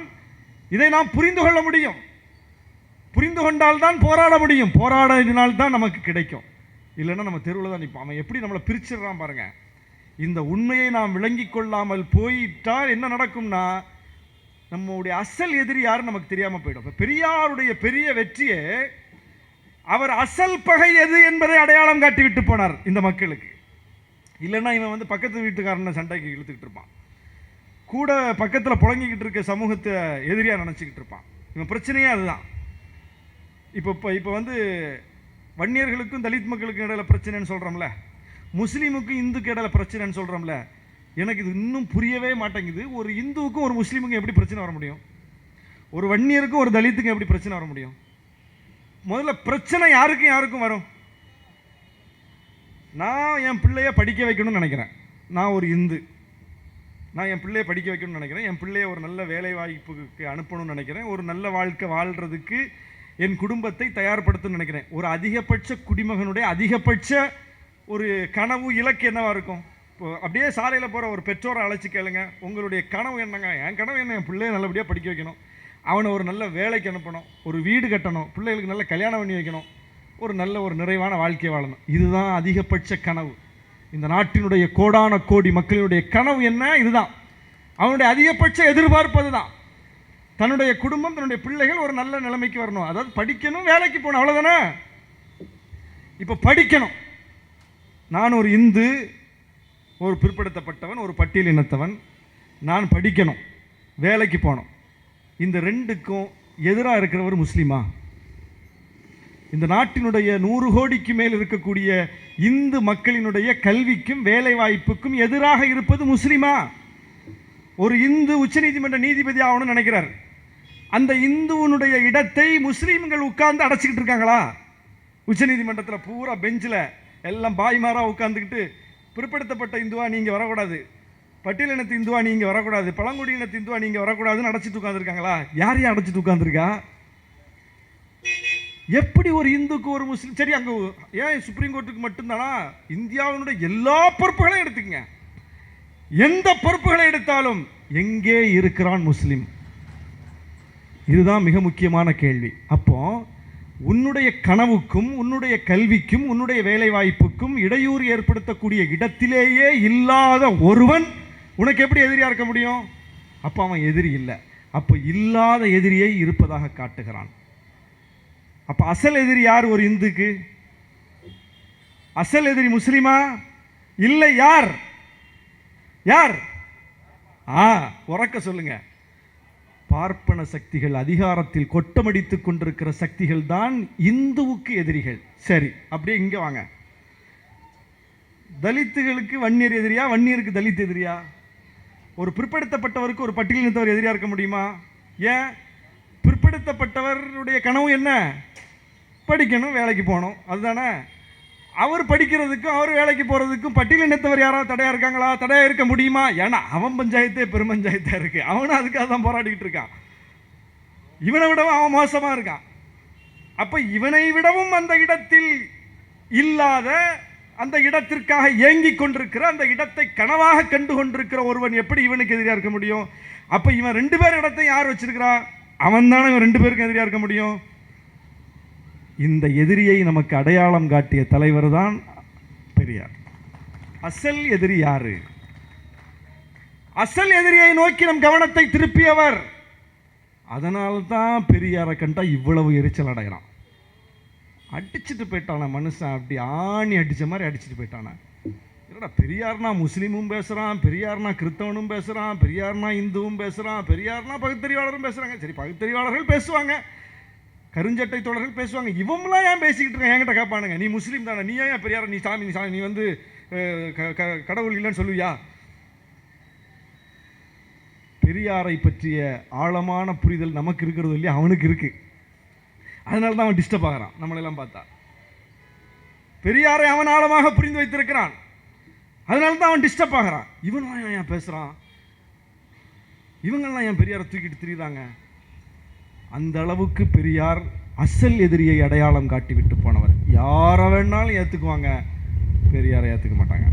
இதை நாம் புரிந்து கொள்ள முடியும். புரிந்து கொண்டால்தான் போராட முடியும். போராடினால்தான் நமக்கு கிடைக்கும். இல்லைன்னா நம்ம தெருவில் தான் நிற்போம். அவன் எப்படி நம்மளை பிரிச்சிடறான் பாருங்க. இந்த உண்மையை நாம் விளங்கிக் கொள்ளாமல் போயிட்டால் என்ன நடக்கும்னா, நம்முடைய அசல் எதிரி யாரும் நமக்கு தெரியாமல் போயிடும். பெரியாருடைய பெரிய வெற்றியே அவர் அசல் பகை எது என்பதை அடையாளம் காட்டி விட்டு போனார் இந்த மக்களுக்கு. இல்லைன்னா இவன் பக்கத்து வீட்டுக்காரனை சண்டைக்கு இழுத்துக்கிட்டு இருப்பான். கூட பக்கத்தில் புழங்கிக்கிட்டு இருக்க சமூகத்தை எதிரியாக நினச்சிக்கிட்டு இருப்பான். இவன் பிரச்சனையே அதுதான். இப்போ வன்னியர்களுக்கும் தலித் மக்களுக்கும் இடையில பிரச்சனைன்னு சொல்கிறோம்ல, முஸ்லீமுக்கும் இந்துக்கு இடையில பிரச்சனைன்னு சொல்கிறோம்ல. எனக்கு இது இன்னும் புரியவே மாட்டேங்குது. ஒரு இந்துவுக்கும் ஒரு முஸ்லீமுக்கும் எப்படி பிரச்சனை வர முடியும்? ஒரு வன்னியருக்கும் ஒரு தலித்துக்கும் எப்படி பிரச்சனை வர முடியும்? முதல்ல பிரச்சனை யாருக்கும் வரும். நான் என் பிள்ளைய படிக்க வைக்கணும்னு நினைக்கிறேன். நான் ஒரு இந்து. நான் என் பிள்ளைய படிக்க வைக்கணும்னு நினைக்கிறேன். என் பிள்ளைய ஒரு நல்ல வேலை வாய்ப்புக்கு அனுப்பணும்னு நினைக்கிறேன். ஒரு நல்ல வாழ்க்கை வாழ்கிறதுக்கு என் குடும்பத்தை தயார்படுத்தணும்னு நினைக்கிறேன். ஒரு அதிகபட்ச குடிமகனுடைய அதிகபட்ச ஒரு கனவு இலக்கு என்னவா இருக்கும்? இப்போ அப்படியே சாலையில் போகிற ஒரு பெற்றோரை அழைச்சி கேளுங்க, உங்களுடைய கனவு என்னங்க? என் கனவு என்ன? என் பிள்ளைய நல்லபடியாக படிக்க வைக்கணும், அவனை ஒரு நல்ல வேலைக்கு அனுப்பணும், ஒரு வீடு கட்டணும், பிள்ளைகளுக்கு நல்ல கல்யாணம் பண்ணி வைக்கணும், ஒரு நல்ல ஒரு நிறைவான வாழ்க்கையை வாழணும். இதுதான் அதிகபட்ச கனவு. இந்த நாட்டினுடைய கோடான கோடி மக்களுடைய கனவு என்ன? இதுதான். அவனுடைய அதிகபட்ச எதிர்பார்ப்பது தான். தன்னுடைய குடும்பம், தன்னுடைய பிள்ளைகள் ஒரு நல்ல நிலைமைக்கு வரணும். அதாவது படிக்கணும், வேலைக்கு போகணும், அவ்வளோதானே. இப்போ படிக்கணும். நான் ஒரு இந்து, ஒரு பிற்படுத்தப்பட்டவன், ஒரு பட்டியல் இனத்தவன். நான் படிக்கணும், வேலைக்கு போகணும். இந்த ரெண்டுக்கும் எதிராக இருக்கிறவர் முஸ்லீமா? இந்த நாட்டினுடைய 100 கோடிக்கு மேல் இருக்கக்கூடிய இந்து மக்களினுடைய கல்விக்கும் வேலை வாய்ப்புக்கும் எதிராக இருப்பது முஸ்லீமா? ஒரு இந்து உச்சநீதிமன்ற நீதிபதி ஆகணும்னு நினைக்கிறார். அந்த இந்துவனுடைய இடத்தை முஸ்லீம்கள் உட்கார்ந்து அடைச்சிக்கிட்டு இருக்காங்களா? உச்சநீதிமன்றத்தில் பூரா பெஞ்சில் எல்லாம் பாய்மாரா உட்கார்ந்துக்கிட்டு, பிற்படுத்தப்பட்ட இந்துவா நீங்கள் வரக்கூடாது, பட்டியலினத்து இந்துவா நீங்கள் வரக்கூடாது, பழங்குடியினத்து இந்துவா நீங்கள் வரக்கூடாதுன்னு அடைச்சிட்டு உட்காந்துருக்காங்களா? யாரையும் அடைச்சிட்டு உட்காந்துருக்கா? எப்படி ஒரு இந்துக்கு ஒரு முஸ்லீம்? சரி, அங்கே ஏன் சுப்ரீம் கோர்ட்டுக்கு மட்டும்தானா? இந்தியாவினுடைய எல்லா பொறுப்புகளையும் எடுத்துக்கங்க. எந்த பொறுப்புகளை எடுத்தாலும் எங்கே இருக்கிறான் முஸ்லீம்? இதுதான் மிக முக்கியமான கேள்வி. அப்போ உன்னுடைய கனவுக்கும், உன்னுடைய கல்விக்கும், உன்னுடைய வேலை வாய்ப்புக்கும் இடையூறு ஏற்படுத்தக்கூடிய இடத்திலேயே இல்லாத ஒருவன் உனக்கு எப்படி எதிரியா இருக்க முடியும்? அப்போ அவன் எதிரி இல்லை. அப்போ இல்லாத எதிரியை இருப்பதாக காட்டுகிறான். அப்போ அசல் எதிரி யார்? ஒரு இந்துக்கு அசல் எதிரி முஸ்லிமா? இல்லை. யார்? யார்? உறக்க சொல்லுங்க. பார்ப்பன சக்திகள், அதிகாரத்தில் கொட்டமடித்துக் கொண்டிருக்கிற சக்திகள் தான் இந்துவுக்கு எதிரிகள். சரி, அப்படியே இங்க வாங்க. தலித்துகளுக்கு வன்னியர் எதிரியா, வன்னியருக்கு தலித் எதிரியா? ஒரு பிற்படுத்தப்பட்டவருக்கு ஒரு பட்டியலினத்தவர் எதிரியா இருக்க முடியுமா? ஏன்? பிற்படுத்தப்பட்டவருடைய கனவு என்ன? படிக்கணும், வேலைக்கு போகணும், அதுதானே. அவர் படிக்கிறதுக்கும் அவர் வேலைக்கு போகிறதுக்கும் பட்டியலினத்தவர் யாராவது தடையாக இருக்காங்களா? தடையாக இருக்க முடியுமா? ஏன்னா அவன் பஞ்சாயத்தே பெரும்பஞ்சாயத்தாக இருக்குது. அவனும் அதுக்காக தான் போராடிக்கிட்டு இருக்கான். இவனை விடவும் அவன் மோசமாக இருக்கான். அப்போ இவனை விடவும் அந்த இடத்தில் இல்லாத, அந்த இடத்திற்காக ஏங்கிக் கொண்டிருக்கிற, அந்த இடத்தை கனவாக கண்டு கொண்டிருக்கிற ஒருவன் எப்படி இவனுக்கு எதிராக இருக்க முடியும்? அப்போ இவன் 2 பேர் இடத்தை யார் வச்சிருக்கிறா? அவன் தானே இவன் 2 பேருக்கும் எதிராக இருக்க முடியும். இந்த எதிரியை நமக்கு அடையாளம் காட்டிய தலைவர் தான் பெரியார். அசல் எதிரி யாரு? அசல் எதிரியை நோக்கி நம் கவனத்தை திருப்பியவர். அதனால்தான் பெரியாரை கண்டா இவ்வளவு எரிச்சல் அடைகிறான். அடிச்சுட்டு போயிட்டான மனுஷன், அப்படி ஆணி அடிச்ச மாதிரி அடிச்சுட்டு போயிட்டான. என்னடா பெரியார்னா முஸ்லீமும் பேசுகிறான், பெரியார்னா கிறிஸ்தவனும் பேசுகிறான், பெரியார்னா இந்துவும் பேசுகிறான், பெரியார்னா பகுத்தறிவாளரும் பேசுகிறாங்க. சரி, பகுத்தறிவாளர்கள் பேசுவாங்க, கருஞ்சட்டை தோழர்கள் பேசுவாங்க. இவங்களாம் ஏன் பேசிக்கிட்டு இருக்காங்க? என்கிட்ட கேட்பானுங்க, நீ முஸ்லீம் தானே, நீ ஏன் பெரியார், நீ சாமி, நீ சாமி, நீ வந்து கடவுள் இல்லைன்னு சொல்லுவியா? பெரியாரை பற்றிய ஆழமான புரிதல் நமக்கு இருக்கிறது இல்லையா? அவனுக்கு இருக்கு. அதனால தான் அவன் டிஸ்டர்ப் ஆகிறான் நம்மளெல்லாம் பார்த்தா. பெரியாரை அவன் ஆழமாக புரிந்து வைத்திருக்கிறான், அதனால தான் அவன் டிஸ்டர்ப் ஆகிறான். இவன்லாம் ஏன் பேசுகிறான்? இவங்கெல்லாம் ஏன் பெரியாரை தூக்கிட்டு திரியுறாங்க? அந்த அளவுக்கு பெரியார் அசல் எதிரியை அடையாளம் காட்டி விட்டு போனவர். யாரை வேணாலும் ஏற்றுக்குவாங்க, பெரியாரை ஏற்றுக்க மாட்டாங்க.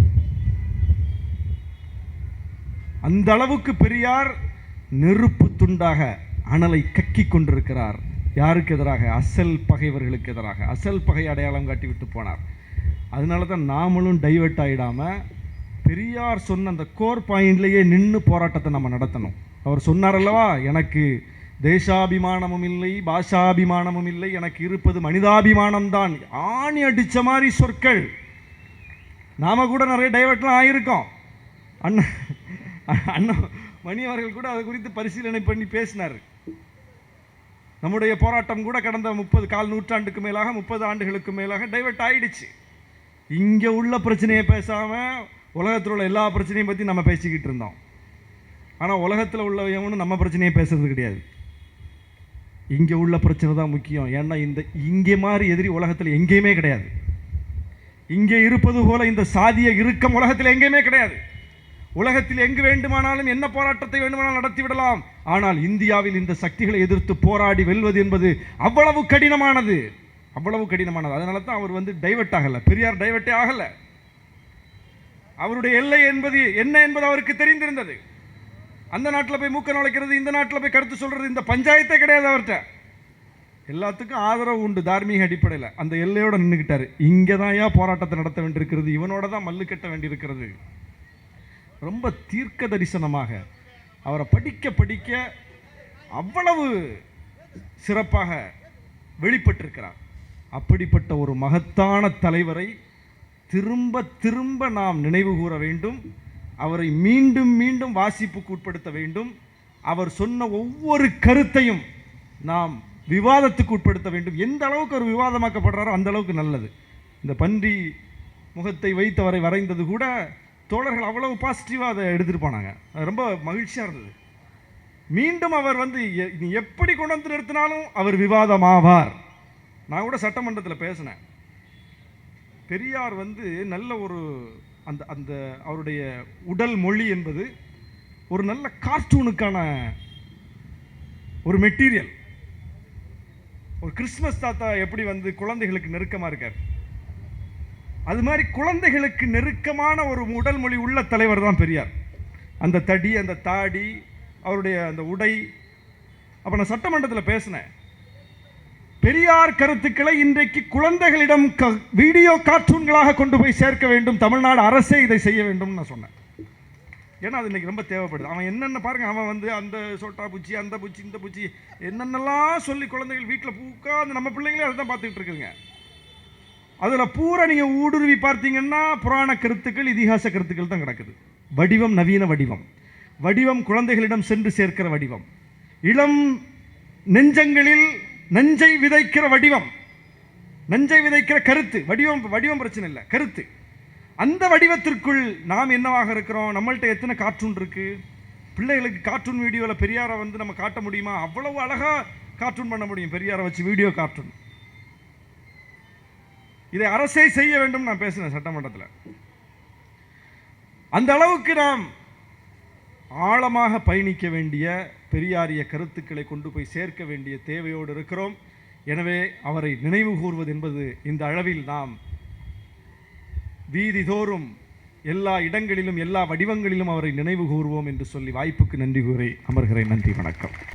அந்த அளவுக்கு பெரியார் நெருப்பு துண்டாக அனலை கக்கி கொண்டிருக்கிறார். யாருக்கு எதிராக? அசல் பகைவர்களுக்கு எதிராக. அசல் பகை அடையாளம் காட்டி விட்டு போனார். அதனால தான் நாமளும் டைவெர்ட் ஆகிடாமல் பெரியார் சொன்ன அந்த கோர் பாயிண்ட்லேயே நின்று போராட்டத்தை நம்ம நடத்தணும். அவர் சொன்னார் அல்லவா, எனக்கு தேசாபிமானமும் இல்லை, பாஷாபிமானமும் இல்லை, எனக்கு இருப்பது மனிதாபிமானம்தான். ஆணி அடித்த மாதிரி சொற்கள். நாம் கூட நிறைய டைவெர்ட்லாம் ஆகியிருக்கோம். அண்ணன் மணி அவர்கள் கூட அதை குறித்து பரிசீலனை பண்ணி பேசினார். நம்முடைய போராட்டம் கூட கடந்த 30 நூற்றாண்டுக்கு மேலாக, 30 ஆண்டுகளுக்கு மேலாக டைவெர்ட் ஆயிடுச்சு. இங்கே உள்ள பிரச்சனையை பேசாமல் உலகத்தில் உள்ள எல்லா பிரச்சனையும் பற்றி நம்ம பேசிக்கிட்டு இருந்தோம். ஆனால் உலகத்தில் உள்ளவனும் நம்ம பிரச்சனையை பேசுறது கிடையாது. இங்கே உள்ள பிரச்சனை தான் முக்கியம். ஏன்னா இங்கே மாதிரி எதிரி உலகத்தில் எங்கேயுமே கிடையாது. இங்கே இருப்பது போல இந்த சாதிய இறுக்கம் உலகத்தில் எங்கேயுமே கிடையாது. உலகத்தில் எங்கு வேண்டுமானாலும் என்ன போராட்டத்தை வேண்டுமானாலும் நடத்திவிடலாம். ஆனால் இந்தியாவில் இந்த சக்திகளை எதிர்த்து போராடி வெல்வது என்பது அவ்வளவு கடினமானது, அவ்வளவு கடினமானது. அதனால தான் அவர் வந்து டைவெர்ட் ஆகலை. பெரியார் டைவெர்ட்டே ஆகலை. அவருடைய எல்லை என்பது என்ன என்பது அவருக்கு தெரிந்திருந்தது. அந்த நாட்டில் போய் மூக்க நுழைக்கிறது, இந்த நாட்டில் போய் கருத்து சொல்றது, இந்த பஞ்சாயத்தே கிடையாது அவர்கிட்ட. எல்லாத்துக்கும் ஆதரவு உண்டு தார்மீக அடிப்படையில். அந்த எல்லையோட நின்றுக்கிட்டாரு. இங்கே தான் ஏன் போராட்டத்தை நடத்த வேண்டியிருக்கிறது, இவனோட தான் மல்லு கட்ட வேண்டியிருக்கிறது. ரொம்ப தீர்க்க தரிசனமாக அவரை படிக்க படிக்க அவ்வளவு சிறப்பாக வெளிப்பட்டிருக்கிறார். அப்படிப்பட்ட ஒரு மகத்தான தலைவரை திரும்ப திரும்ப நாம் நினைவு கூற வேண்டும். அவரை மீண்டும் மீண்டும் வாசிப்புக்கு உட்படுத்த வேண்டும். அவர் சொன்ன ஒவ்வொரு கருத்தையும் நாம் விவாதத்துக்கு உட்படுத்த வேண்டும். எந்த அளவுக்கு அவர் விவாதமாக்கப்படுறாரோ அந்த அளவுக்கு நல்லது. இந்த பன்றி முகத்தை வைத்து அவரை வரைந்தது கூட தோழர்கள் அவ்வளவு பாசிட்டிவாக அதை எடுத்துகிட்டு போனாங்க. அது ரொம்ப மகிழ்ச்சியாக இருந்தது. மீண்டும் அவர் வந்து எப்படி கொண்டு வந்து நிறுத்தினாலும் அவர் விவாதமாவார். நான் கூட சட்டமன்றத்தில் பேசினேன். பெரியார் வந்து நல்ல ஒரு அந்த அந்த அவருடைய உடல் மொழி என்பது ஒரு நல்ல கார்ட்டூனுக்கான ஒரு மெட்டீரியல். ஒரு கிறிஸ்மஸ் தாத்தா எப்படி வந்து குழந்தைகளுக்கு நெருக்கமாக இருக்கார், அது மாதிரி குழந்தைகளுக்கு நெருக்கமான ஒரு உடல் மொழி உள்ள தலைவர் தான் பெரியார். அந்த தடி, அந்த தாடி, அவருடைய அந்த உடை. அப்போ நான் சட்டமன்றத்தில் பேசினேன், பெரியார் கருத்துக்களை இன்றைக்கு குழந்தைகளிடம் வீடியோ கார்ட்டூன்களாக கொண்டு போய் சேர்க்க வேண்டும். தமிழ்நாடு அரசே இதை செய்ய வேண்டும் நான் சொன்னேன். ஏன்னா அது இன்னைக்கு ரொம்ப தேவைப்படுது. அவன் என்னென்ன பாருங்க, அவன் வந்து அந்த சோட்டா பூச்சி, அந்த பூச்சி, இந்த பூச்சி, என்னென்னலாம் சொல்லி குழந்தைகள் வீட்டில் உட்கார்ந்து நம்ம பிள்ளைங்களே அதை தான் பார்த்துக்கிட்டு இருக்குங்க. அதில் பூரா நீங்கள் ஊடுருவி பார்த்தீங்கன்னா புராண கருத்துக்கள், இதிகாச கருத்துக்கள் தான் கிடக்குது. வடிவம் நவீன வடிவம், வடிவம் குழந்தைகளிடம் சென்று சேர்க்கிற வடிவம், இளம் நெஞ்சங்களில் நஞ்சை விதைக்கிற வடிவம், நஞ்சை விதைக்கிற கருத்து. வடிவம் பிரச்சனை இல்லை, கருத்து. அந்த வடிவத்திற்குள் நாம் என்னவாக இருக்கிறோம்? நம்மள்ட்ட எத்தனை கார்ட்டூன் இருக்கு? பிள்ளைகளுக்கு கார்ட்டூன் வீடியோவில் பெரியாரை வந்து நம்ம காட்ட முடியுமா? அவ்வளவு அழகா கார்ட்டூன் பண்ண முடியும் பெரியாரை வச்சு, வீடியோ கார்ட்டூன். இதை அரசே செய்ய வேண்டும். நான் பேசினேன் சட்டமன்றத்தில். அந்த அளவுக்கு நாம் ஆழமாக பயணிக்க வேண்டிய, பெரியாரிய கருத்துக்களை கொண்டு போய் சேர்க்க வேண்டிய தேவையோடு இருக்கிறோம். எனவே அவரை நினைவு கூர்வது என்பது இந்த அளவில் நாம் வீதிதோறும் எல்லா இடங்களிலும் எல்லா வடிவங்களிலும் அவரை நினைவு கூறுவோம் என்று சொல்லி வாய்ப்புக்கு நன்றி கூறி அமர்கிறேன். நன்றி, வணக்கம்.